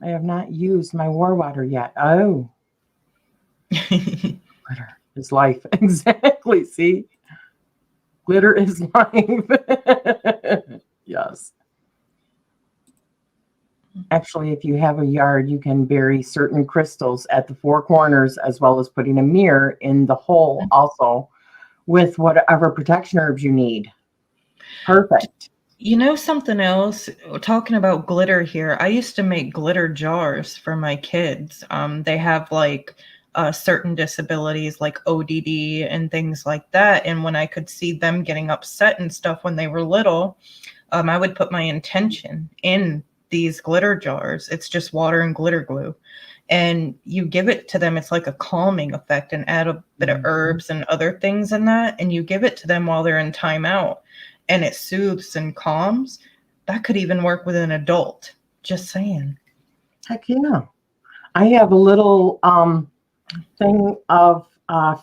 I have not used my war water yet. Oh. Glitter is life. Exactly. See? Glitter is life. Yes. Actually, if you have a yard, you can bury certain crystals at the four corners, as well as putting a mirror in the hole also, with whatever protection herbs you need. Perfect. You know something else? Talking about glitter here, I used to make glitter jars for my kids. They have like certain disabilities like ODD and things like that. And when I could see them getting upset and stuff when they were little, I would put my intention in these glitter jars. It's just water and glitter glue. And you give it to them. It's like a calming effect, and add a bit of herbs and other things in that. And you give it to them while they're in timeout. And it soothes and calms. That could even work with an adult. Just saying. Heck yeah. I have a little thing of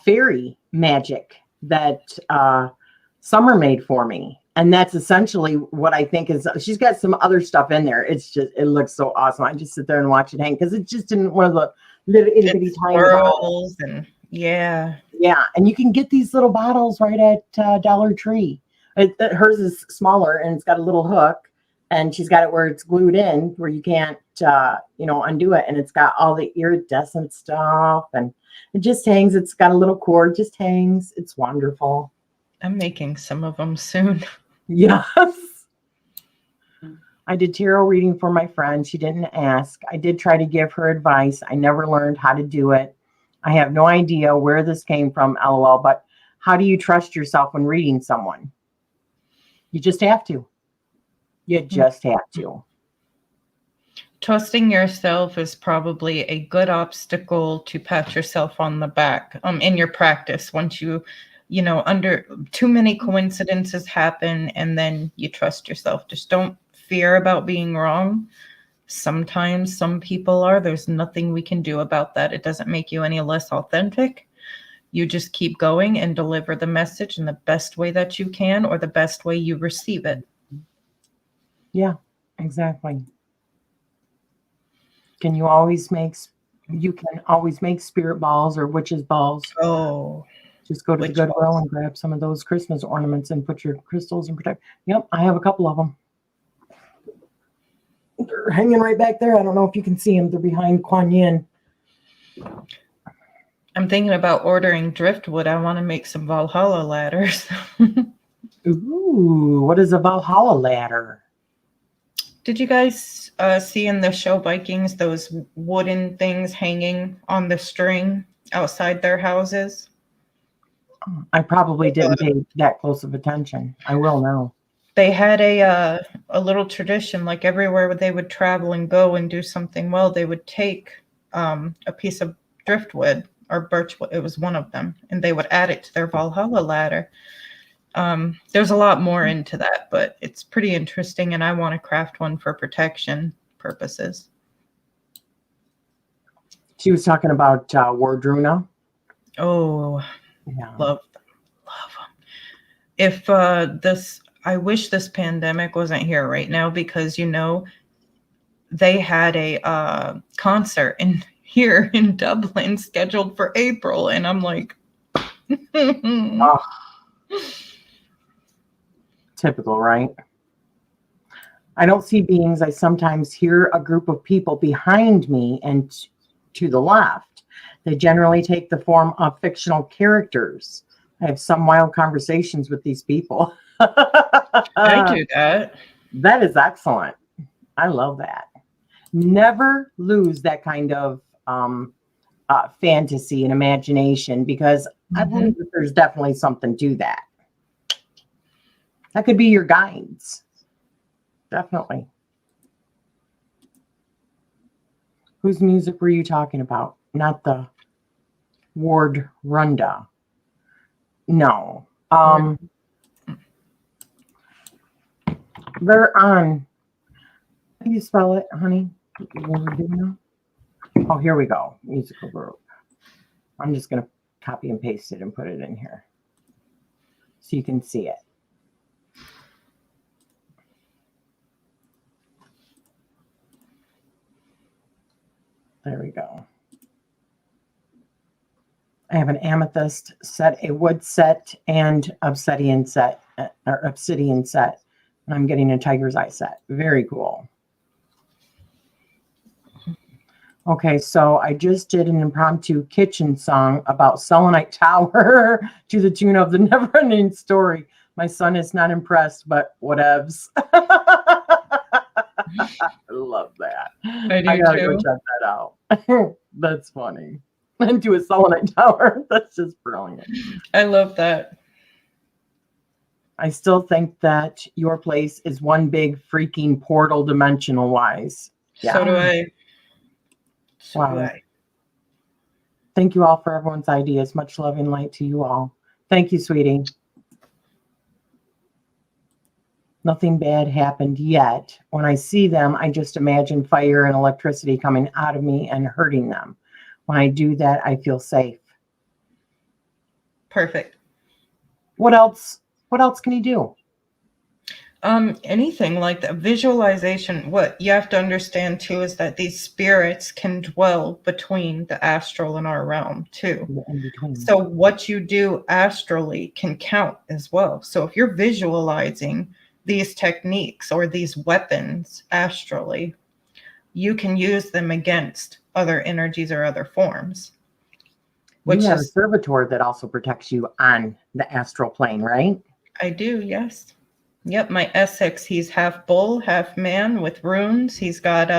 fairy magic that Summer made for me. And that's essentially what I think is, she's got some other stuff in there. It's just, it looks so awesome. I just sit there and watch it hang, because it's just in one of the little itty bitty tiny bottles. And yeah. Yeah. And you can get these little bottles right at Dollar Tree. Hers is smaller, and it's got a little hook, and she's got it where it's glued in, where you can't, undo it. And it's got all the iridescent stuff, and it just hangs. It's got a little cord, just hangs. It's wonderful. I'm making some of them soon. Yes. I did tarot reading for my friend. She didn't ask. I did try to give her advice. I never learned how to do it. I have no idea where this came from, LOL, but how do you trust yourself when reading someone? You just have to. You just have to. Trusting yourself is probably a good obstacle to pat yourself on the back in your practice. Once under too many coincidences happen, and then you trust yourself. Just don't fear about being wrong. Sometimes some people are. There's nothing we can do about that. It doesn't make you any less authentic. You just keep going and deliver the message in the best way that you can, or the best way you receive it. Yeah, exactly. You can always make spirit balls or witches balls. Oh, just go to the Goodwill and grab some of those Christmas ornaments and put your crystals and protect. Yep, I have a couple of them. They're hanging right back there. I don't know if you can see them. They're behind Kuan Yin. I'm thinking about ordering driftwood. I want to make some Valhalla ladders. Ooh, what is a Valhalla ladder? Did you guys see in the show Vikings those wooden things hanging on the string outside their houses? I probably didn't pay that close of attention. I will now. They had a little tradition, like everywhere they would travel and go and do something well, they would take a piece of driftwood or birchwood. It was one of them, and they would add it to their Valhalla ladder. There's a lot more into that, but it's pretty interesting, and I want to craft one for protection purposes. She was talking about Wardruna. Oh, Yeah. love them. If I wish this pandemic wasn't here right now, because they had a concert here in Dublin scheduled for April, and I'm like, Oh. Typical, right? I don't see beings. I sometimes hear a group of people behind me and to the left. They generally take the form of fictional characters. I have some wild conversations with these people. I do that. That is excellent. I love that. Never lose that kind of fantasy and imagination, because I believe that there's definitely something to that. That could be your guides. Definitely. Whose music were you talking about? Not the Ward Runda. No. They're on. How do you spell it, honey? Oh, here we go. Musical group. I'm just going to copy and paste it and put it in here so you can see it. There we go. I have an amethyst set, a wood set, and obsidian set, and I'm getting a tiger's eye set. Very cool. Okay, so I just did an impromptu kitchen song about Selenite Tower to the tune of the Never-Ending Story. My son is not impressed, but whatevs. I love that. I do gotta too. go check that out. That's funny. And to a Selenite Tower. That's just brilliant. I love that. I still think that your place is one big freaking portal dimensional wise. Yeah. So do I. Wow. Thank you all for everyone's ideas. Much love and light to you all. Thank you, sweetie. Nothing bad happened yet. When I see them, I just imagine fire and electricity coming out of me and hurting them. When I do that, I feel safe. Perfect. What else? What else can you do? Anything like that. Visualization. What you have to understand too is that these spirits can dwell between the astral and our realm too. In between. So what you do astrally can count as well. So if you're visualizing these techniques or these weapons astrally, you can use them against other energies or other forms. Which you have a servitor that also protects you on the astral plane, right? I do, yes. Yep, my Essex, he's half bull, half man with runes. He's got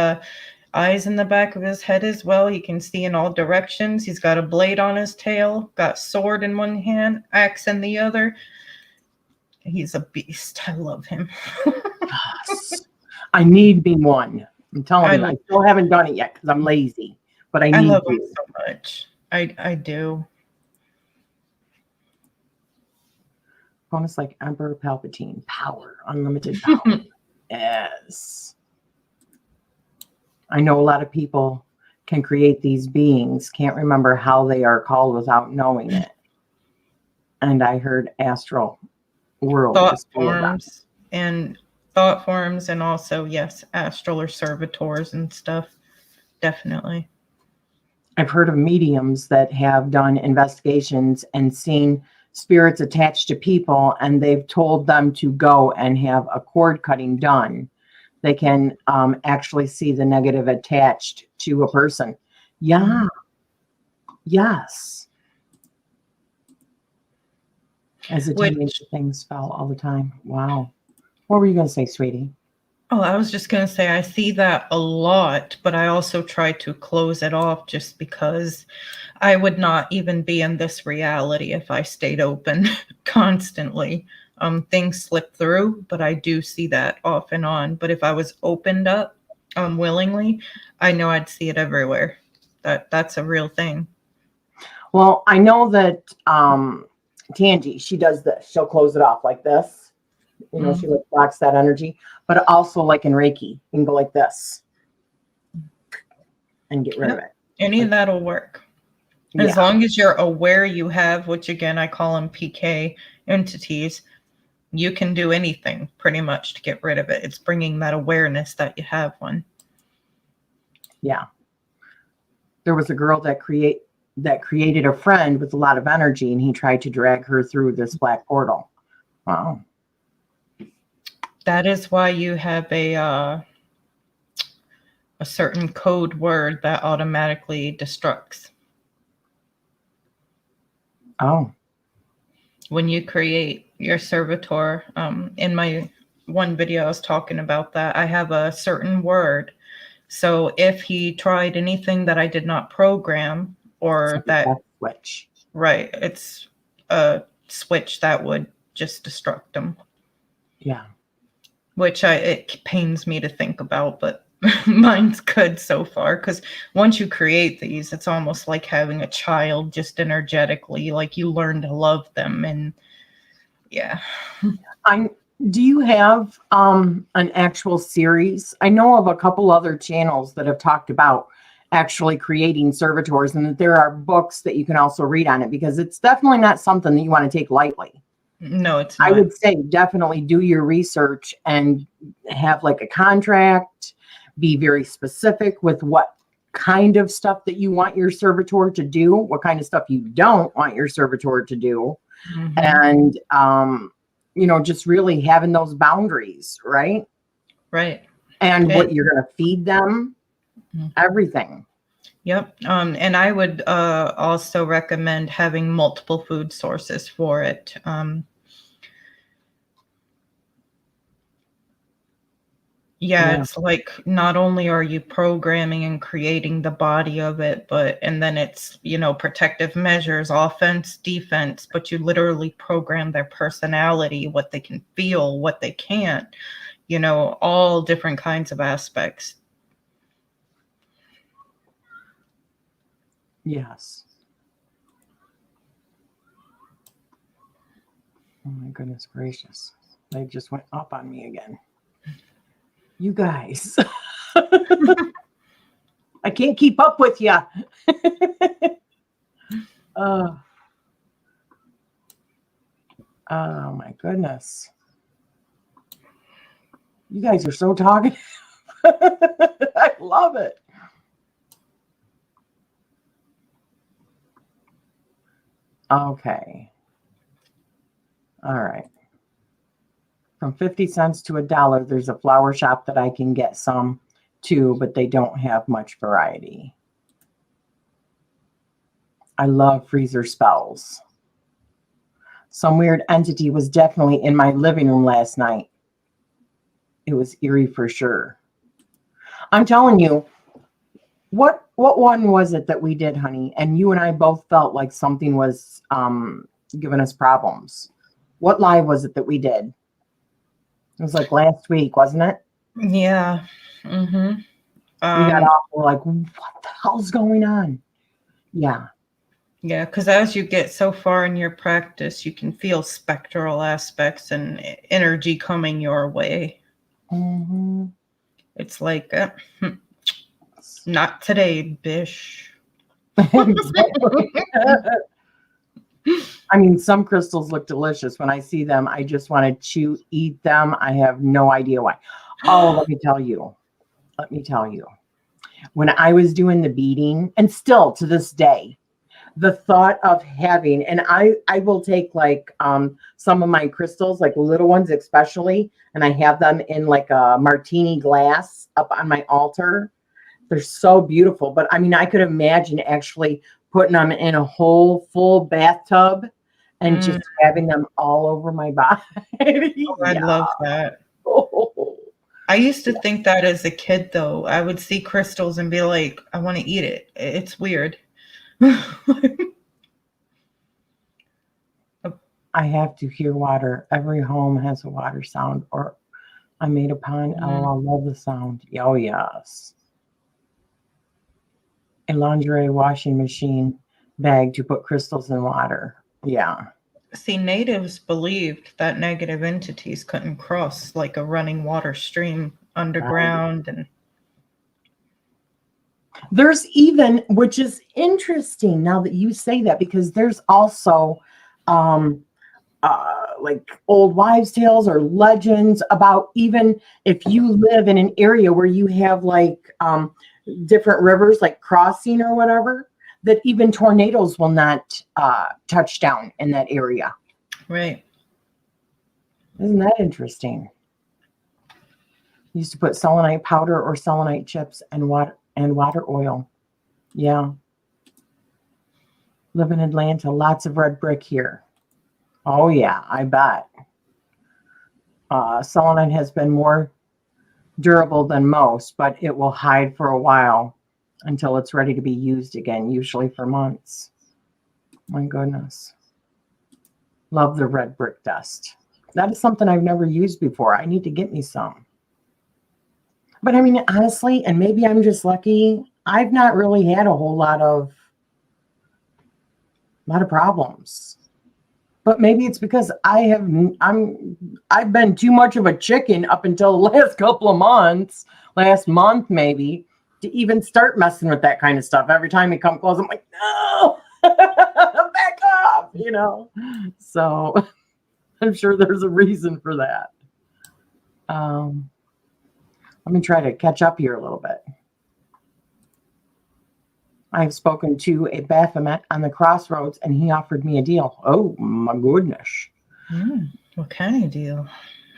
eyes in the back of his head as well. He can see in all directions. He's got a blade on his tail, got sword in one hand, axe in the other. He's a beast. I love him. Yes. I need me one. I'm telling you, I still haven't done it yet because I'm lazy, but I need love to. him so much. I do. Almost like Emperor Palpatine. Power. Unlimited power. Yes. I know a lot of people can create these beings, can't remember how they are called without knowing it. And I heard astral world. Thought forms and also, yes, astral or servitors and stuff. Definitely. I've heard of mediums that have done investigations and seen spirits attached to people, and they've told them to go and have a cord cutting done. They can actually see the negative attached to a person. Yeah. Mm-hmm. Yes. As a teenager, things fell all the time. Wow. What were you going to say, sweetie? Oh, I was just going to say, I see that a lot, but I also try to close it off just because I would not even be in this reality if I stayed open constantly. Things slip through, but I do see that off and on. But if I was opened up willingly, I know I'd see it everywhere. That's a real thing. Well, I know that Tangi, she does this. She'll close it off like this. You know, she like blocks that energy, but also like in Reiki, you can go like this and get rid of it. Any of that'll work. As long as you're aware you have, which again, I call them PK entities, you can do anything pretty much to get rid of it. It's bringing that awareness that you have one. Yeah. There was a girl that created a friend with a lot of energy, and he tried to drag her through this black portal. Wow. That is why you have a certain code word that automatically destructs. Oh. When you create your servitor, in my one video I was talking about that, I have a certain word. So if he tried anything that I did not program, or that switch. Right, it's a switch that would just destruct him. Yeah. Which it pains me to think about, but mine's good so far, because once you create these, it's almost like having a child, just energetically, like you learn to love them. And yeah. Do you have an actual series? I know of a couple other channels that have talked about actually creating servitors, and that there are books that you can also read on it, because it's definitely not something that you want to take lightly. No, it's not. I would say definitely do your research and have like a contract, be very specific with what kind of stuff that you want your servitor to do, what kind of stuff you don't want your servitor to do. And, you know, just really having those boundaries, right? Right. And what you're going to feed them, everything. Yep. And I would also recommend having multiple food sources for it. Yeah, it's like not only are you programming and creating the body of it, and then it's, you know, protective measures, offense, defense, but you literally program their personality, what they can feel, what they can't, you know, all different kinds of aspects. Yes. Oh my goodness gracious. They just went up on me again. You guys. I can't keep up with you. Oh my goodness. You guys are so talkative. I love it. Okay. All right. From 50 cents to $1, there's a flower shop that I can get some too, but they don't have much variety. I love freezer spells. Some weird entity was definitely in my living room last night. It was eerie for sure. I'm telling you, what one was it that we did, honey? And you and I both felt like something was giving us problems. What live was it that we did? It was like last week, wasn't it? Yeah. We got off. We're like, what the hell's going on? Yeah. Yeah, because as you get so far in your practice, you can feel spectral aspects and energy coming your way. It's like, not today, bish. I mean, some crystals look delicious. When I see them, I just want to eat them. I have no idea why. Oh, let me tell you. When I was doing the beading, and still to this day, the thought of having, and I will take like some of my crystals, like little ones especially, and I have them in like a martini glass up on my altar. They're so beautiful. But I mean, I could imagine actually putting them in a whole full bathtub and just having them all over my body. Oh, I love that. Oh. I used to think that as a kid, though. I would see crystals and be like, I want to eat it. It's weird. I have to hear water. Every home has a water sound, or I made a pond. Oh, I love the sound. Oh, yes. A lingerie washing machine bag to put crystals in water. Yeah. See, natives believed that negative entities couldn't cross like a running water stream underground. And there's even, which is interesting now that you say that, because there's also like old wives' tales or legends about, even if you live in an area where you have like different rivers like crossing or whatever, that even tornadoes will not touch down in that area. Right. Isn't that interesting? Used to put selenite powder or selenite chips and water oil. Yeah. Live in Atlanta, lots of red brick here. Oh yeah, I bet. Selenite has been more durable than most, but it will hide for a while until it's ready to be used again, usually for months. My goodness. Love the red brick dust. That is something I've never used before. I need to get me some. But I mean, honestly, and maybe I'm just lucky, I've not really had a whole lot of problems. But maybe it's because I've been too much of a chicken up until the last couple of months, last month maybe, to even start messing with that kind of stuff. Every time it comes close, I'm like, no, back off, you know. So I'm sure there's a reason for that. Let me try to catch up here a little bit. I've spoken to a Baphomet on the crossroads, and he offered me a deal. Oh, my goodness. What kind of deal?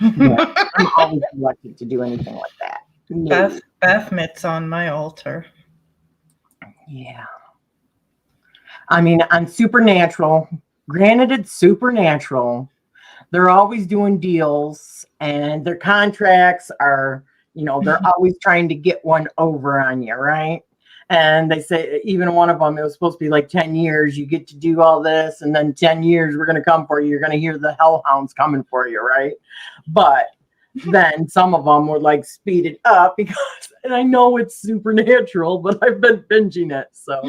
Yeah, I'm always reluctant to do anything like that. No. Baphomet's on my altar. Yeah. I mean, on Supernatural, granted it's Supernatural, they're always doing deals, and their contracts are, you know, they're always trying to get one over on you, right? And they say, even one of them, it was supposed to be like 10 years. You get to do all this, and then 10 years, we're going to come for you. You're going to hear the hellhounds coming for you, right? But then some of them would like speed it up because, and I know it's Supernatural, but I've been binging it. So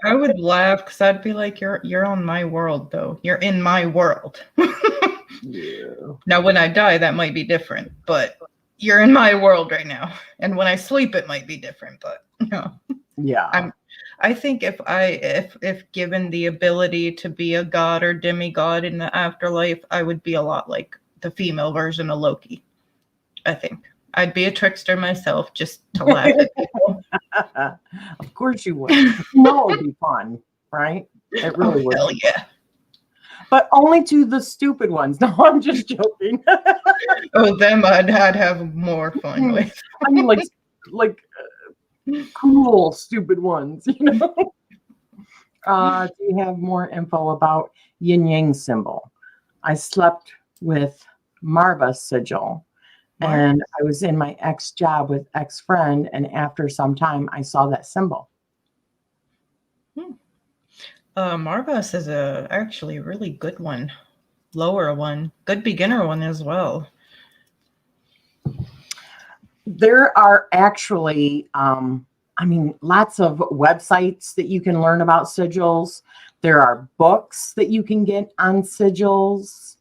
I would laugh because I'd be like, you're on my world, though. You're in my world. Yeah. Now, when I die, that might be different, but you're in my world right now. And when I sleep, it might be different, but no. Yeah. I think if given the ability to be a god or demigod in the afterlife, I would be a lot like the female version of Loki. I think I'd be a trickster myself, just to laugh at people. Of course you would. No, it would be fun, right? It really would. Hell yeah. But only to the stupid ones. No, I'm just joking. Oh, them I'd have more fun with. I mean, like cool stupid ones, you know. Do you have more info about yin yang symbol? I slept with Marva sigil, and I was in my ex job with ex friend, and after some time, I saw that symbol. Marvas is actually a really good one, lower one, good beginner one as well. There are actually, I mean, lots of websites that you can learn about sigils. There are books that you can get on sigils.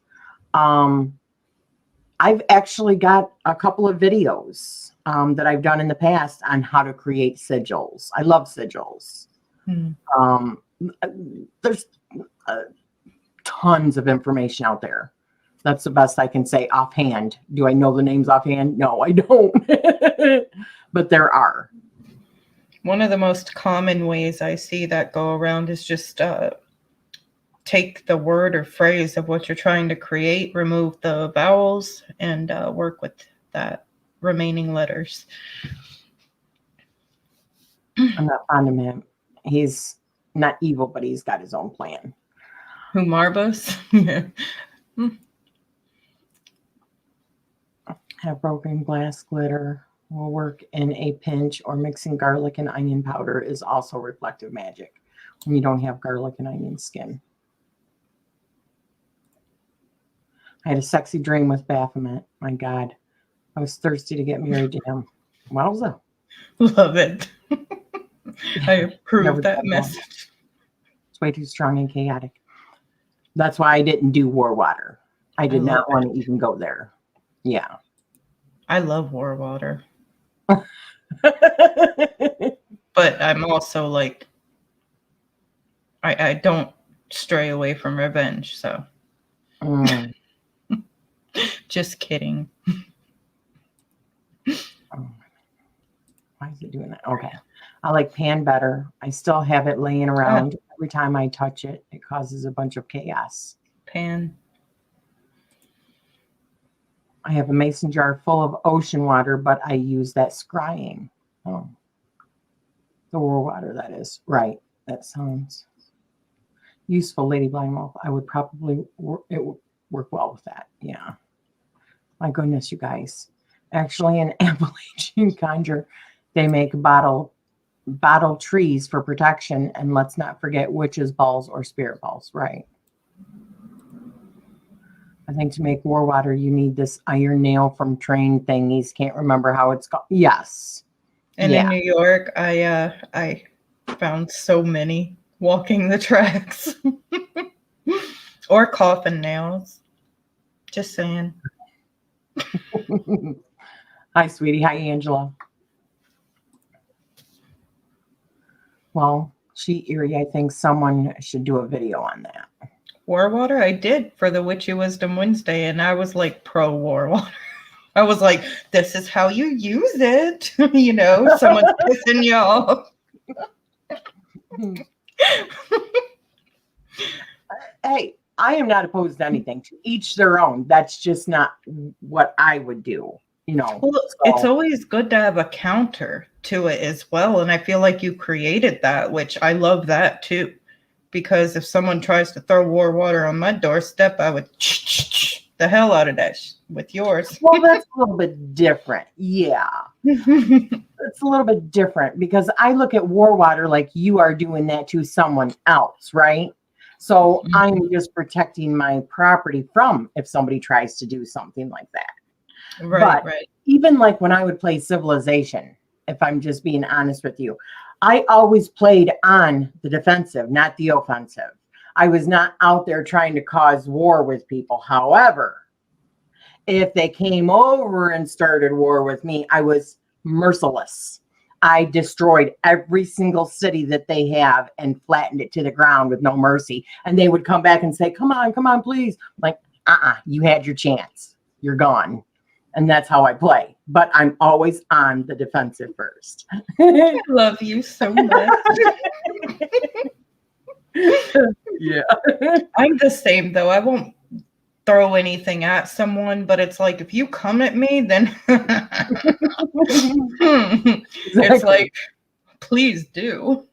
I've actually got a couple of videos that I've done in the past on how to create sigils. I love sigils. There's tons of information out there. That's the best I can say offhand. Do I know the names offhand? No, I don't. But there are. One of the most common ways I see that go around is just take the word or phrase of what you're trying to create, remove the vowels, and work with that remaining letters. I'm not fond of him. He's not evil, but he's got his own plan. Who, Marbus? Yeah. Have broken glass glitter. Will work in a pinch, or mixing garlic and onion powder is also reflective magic when you don't have garlic and onion skin. I had a sexy dream with Baphomet. My God. I was thirsty to get married to him. Wowza. Love it. I approve Never that thought about it. message. It's way too strong and chaotic. That's why I didn't do War Water. I did not want to even go there. Yeah. I love War Water. But I'm also like, I don't stray away from revenge, so. Just kidding. Why is it doing that? Okay. I like Pan better. I still have it laying around. Every time I touch it, it causes a bunch of chaos. Pan. I have a mason jar full of ocean water, but I use that scrying. Oh. The War Water, that is. Right. That sounds useful, Lady Blind Wolf. I would probably, it would work well with that. Yeah. My goodness, you guys. Actually, in Appalachian Conjure, they make bottle trees for protection. And let's not forget witches' balls or spirit balls. Right. I think to make War Water, you need this iron nail from train thingies. Can't remember how it's called. Yes. And in New York, I found so many walking the tracks. Or coffin nails. Just saying. Hi, sweetie. Hi, Angela. Well, Sheet Eerie, I think someone should do a video on that. War Water? I did for the Witchy Wisdom Wednesday, and I was like pro War Water. I was like, this is how you use it. You know, someone's pissing you off. Hey, I am not opposed to anything. To each their own. That's just not what I would do. You know, well, it's always good to have a counter to it as well. And I feel like you created that, which I love that too. Because if someone tries to throw War Water on my doorstep, I would the hell out of that with yours. Well, that's a little bit different. Yeah. It's a little bit different because I look at War Water like you are doing that to someone else, right? So I'm just protecting my property from if somebody tries to do something like that. Right, but even like when I would play Civilization, if I'm just being honest with you, I always played on the defensive, not the offensive. I was not out there trying to cause war with people. However, if they came over and started war with me, I was merciless. I destroyed every single city that they have and flattened it to the ground with no mercy. And they would come back and say, come on, please. I'm like, you had your chance. You're gone. And that's how I play. But I'm always on the defensive first. I love you so much. Yeah. I'm the same, though. I won't throw anything at someone, but it's like, if you come at me, then it's like, please do.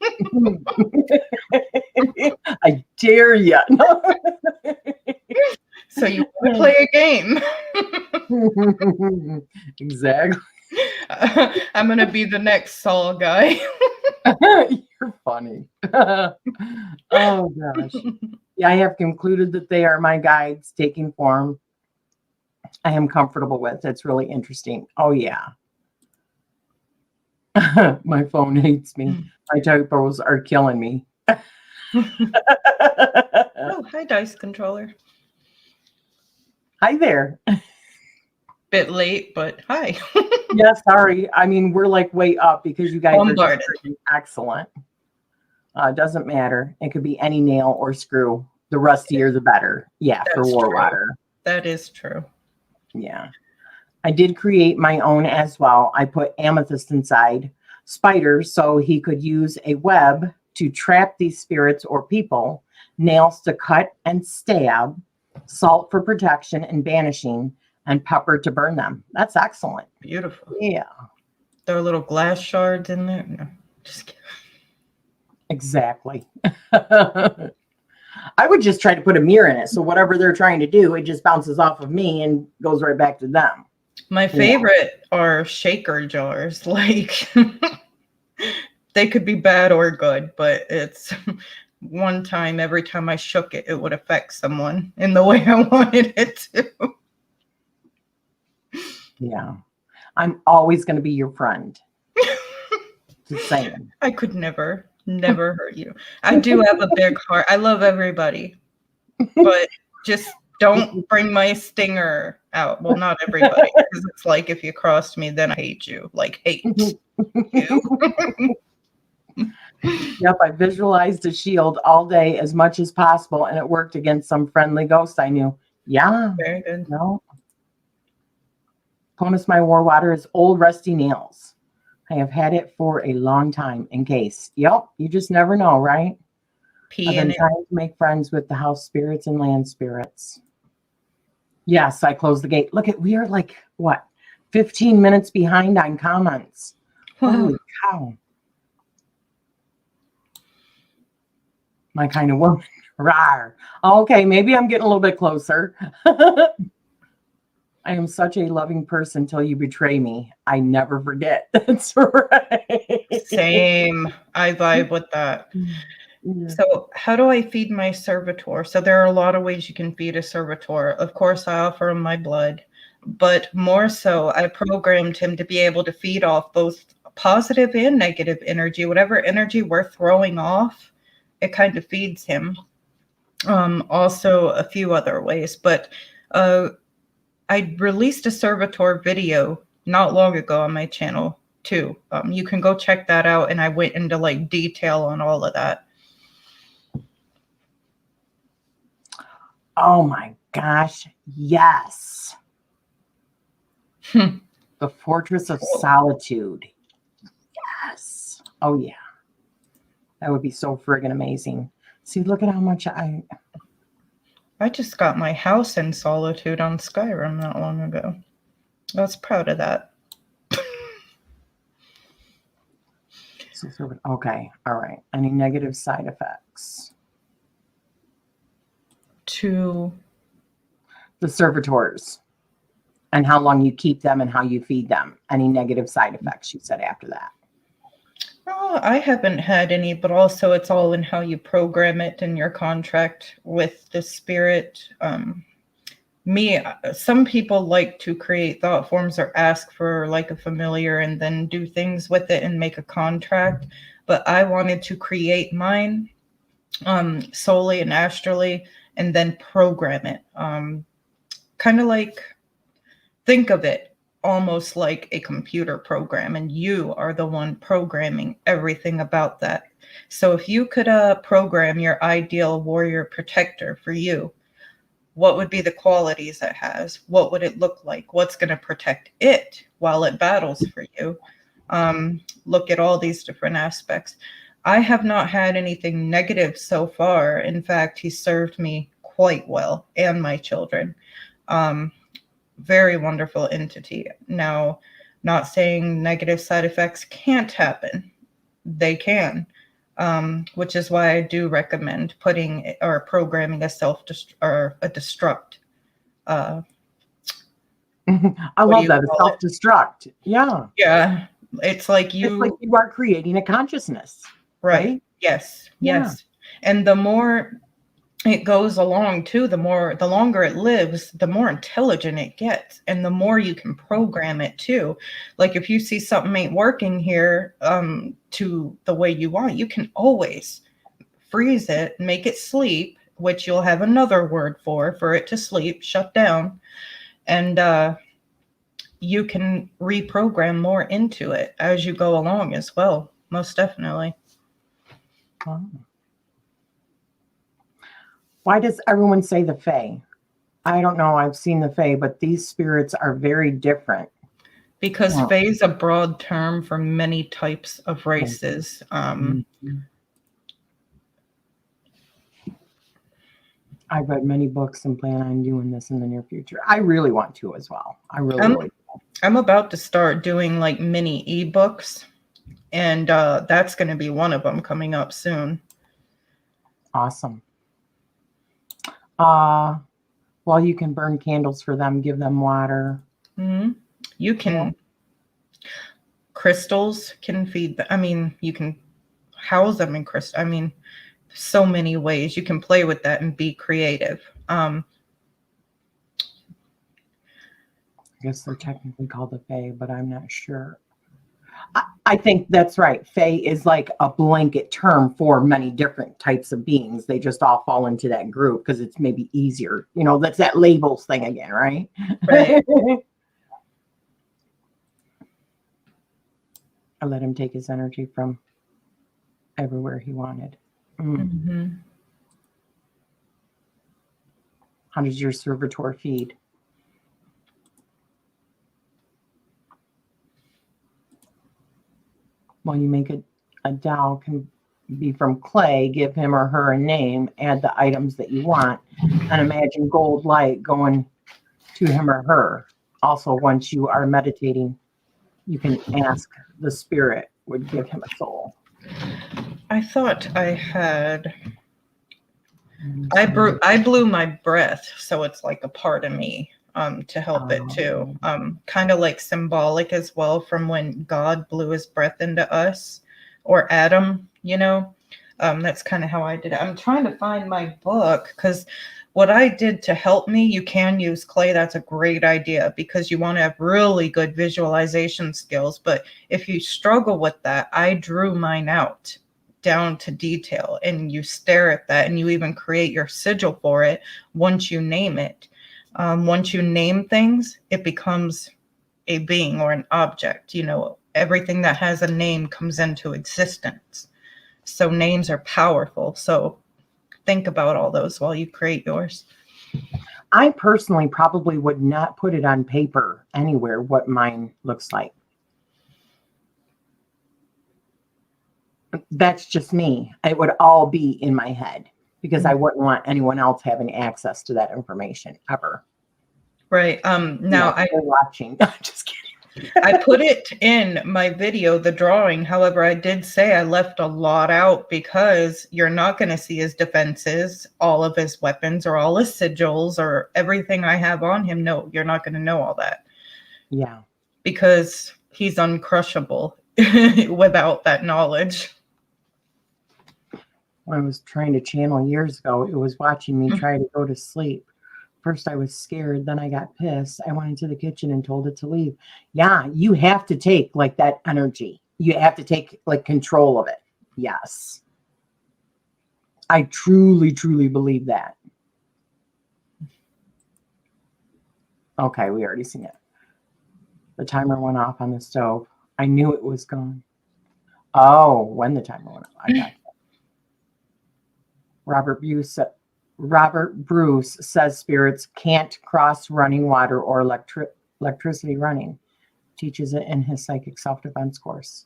I dare you. So you want to play a game. Exactly. I'm going to be the next Saul guy. You're funny. Oh, gosh. Yeah, I have concluded that they are my guides taking form. I am comfortable with. It's really interesting. Oh, yeah. My phone hates me. My typos are killing me. Oh, hi, Dice Controller. Hi there. Bit late, but hi. Yeah, sorry. I mean, we're like way up because you guys Bombarded. are excellent. Doesn't matter. It could be any nail or screw. The rustier, the better. Yeah, That's for War true. Water. That is true. Yeah. I did create my own as well. I put amethyst inside spiders so he could use a web to trap these spirits or people, nails to cut and stab, salt for protection and banishing, and pepper to burn them. That's excellent. Beautiful. Yeah. There are little glass shards in there. No, just kidding. Exactly. I would just try to put a mirror in it. So whatever they're trying to do, it just bounces off of me and goes right back to them. My favorite are shaker jars. Like, they could be bad or good, but it's one time, every time I shook it, it would affect someone in the way I wanted it to. Yeah. I'm always going to be your friend. Just saying. I could never hurt you. I do have a big heart. I love everybody, but just don't bring my stinger out. Well, not everybody, because it's like if you crossed me, then I hate you. Like, hate you. Yep, I visualized a shield all day as much as possible, and it worked against some friendly ghost I knew. Yeah. Very good. No. Bonus my war water is old rusty nails. I have had it for a long time in case. Yep, you just never know, right? I've been trying to make friends with the house spirits and land spirits. Yes, I closed the gate. Look, we are like, what, 15 minutes behind on comments. Wow. Holy cow. My kind of woman. Rawr. Okay, maybe I'm getting a little bit closer. I am such a loving person till you betray me. I never forget. That's right. Same. I vibe with that. Yeah. So how do I feed my servitor? So there are a lot of ways you can feed a servitor. Of course, I offer him my blood, but more so, I programmed him to be able to feed off both positive and negative energy. Whatever energy we're throwing off, it kind of feeds him. Also, a few other ways, but I released a servitor video not long ago on my channel too. You can go check that out, and I went into like detail on all of that. Oh my gosh, yes. The Fortress of Solitude. Yes. Oh yeah. That would be so friggin' amazing. See, look at how much I just got my house in Solitude on Skyrim not long ago. I was proud of that. Okay, all right. Any negative side effects? To the servitors and how long you keep them and how you feed them. Any negative side effects, you said after that? Oh, I haven't had any, but also it's all in how you program it in your contract with the spirit. Some people like to create thought forms or ask for like a familiar and then do things with it and make a contract. But I wanted to create mine solely and astrally and then program it. Kind of like, think of it almost like a computer program, and you are the one programming everything about that. So if you could program your ideal warrior protector for you, what would be the qualities it has? What would it look like? What's going to protect it while it battles for you? Look at all these different aspects. I have not had anything negative so far. In fact, he served me quite well and my children. Very wonderful entity. Now, not saying negative side effects can't happen. They can, which is why I do recommend putting or programming a destruct. I love that. A self-destruct. Yeah. Yeah. It's like you are creating a consciousness. Right? Yes. Yeah. Yes. And the more it goes along too, the longer it lives, the more intelligent it gets, and the more you can program it too. Like if you see something ain't working here to the way you want, you can always freeze it, make it sleep, which you'll have another word for it to sleep, shut down, and you can reprogram more into it as you go along as well. Most definitely. Oh. Why does everyone say the Fae? I don't know. I've seen the Fae, but these spirits are very different. Because Fae is a broad term for many types of races. I've read many books and plan on doing this in the near future. I really want to as well. I'm about to start doing like mini ebooks, and that's going to be one of them coming up soon. Awesome. Well, you can burn candles for them, give them water. Mm-hmm. You can, crystals can feed, you can house them in crystal. So many ways you can play with that and be creative. I guess they're technically called the Fae, but I'm not sure. I think that's right. Fae is like a blanket term for many different types of beings. They just all fall into that group because it's maybe easier. That's that labels thing again, right? Right. I let him take his energy from everywhere he wanted. Mm-hmm. How does your servitor feed? Well, you make a dowel can be from clay, give him or her a name, add the items that you want, and imagine gold light going to him or her. Also, once you are meditating, you can ask the spirit would give him a soul. I thought I had... I blew my breath, so it's like a part of me to help it too. Kind of like symbolic as well from when God blew his breath into us, or Adam, that's kind of how I did it. I'm trying to find my book because what I did to help me, you can use clay. That's a great idea because you want to have really good visualization skills. But if you struggle with that, I drew mine out down to detail, and you stare at that, and you even create your sigil for it once you name it. Once you name things, it becomes a being or an object. Everything that has a name comes into existence. So names are powerful. So think about all those while you create yours. I personally probably would not put it on paper anywhere what mine looks like. That's just me. It would all be in my head because I wouldn't want anyone else having access to that information ever. Right. Now I'm watching. Just kidding. I put it in my video, the drawing. However, I did say I left a lot out because you're not going to see his defenses, all of his weapons, or all his sigils, or everything I have on him. No, you're not going to know all that. Yeah. Because he's uncrushable without that knowledge. When I was trying to channel years ago, it was watching me try to go to sleep. First, I was scared. Then I got pissed. I went into the kitchen and told it to leave. Yeah, you have to take like that energy. You have to take like control of it. Yes. I truly, truly believe that. Okay, we already seen it. The timer went off on the stove. I knew it was gone. Oh, when the timer went off. I got it. Robert Bruce says spirits can't cross running water or electricity running. Teaches it in his psychic self-defense course.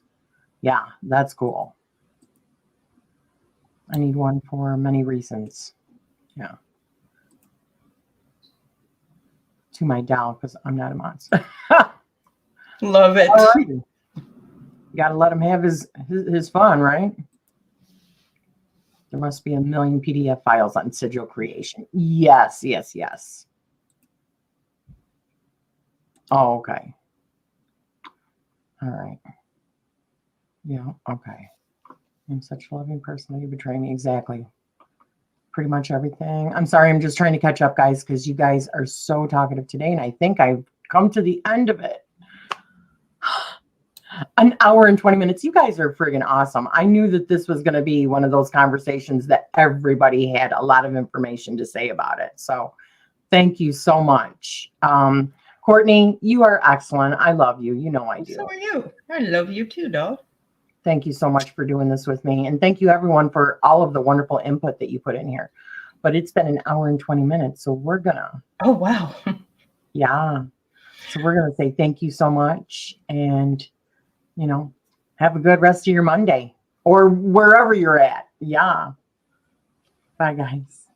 Yeah, that's cool. I need one for many reasons. Yeah. To my doll, because I'm not a monster. Love it. You got to let him have his fun, right? There must be a million PDF files on sigil creation. Yes, yes, yes. Oh, okay. All right. Yeah, okay. I'm such a loving person that you betray me. Exactly. Pretty much everything. I'm sorry, I'm just trying to catch up, guys, because you guys are so talkative today, and I think I've come to the end of it. An hour and 20 minutes. You guys are friggin' awesome. I knew that this was going to be one of those conversations that everybody had a lot of information to say about it. So thank you so much. Cortney, you are excellent. I love you. You know I do. So are you. I love you too, doll. Thank you so much for doing this with me. And thank you, everyone, for all of the wonderful input that you put in here. But it's been an hour and 20 minutes. So we're going to. Oh, wow. Yeah. So we're going to say thank you so much. And have a good rest of your Monday or wherever you're at. Yeah. Bye, guys.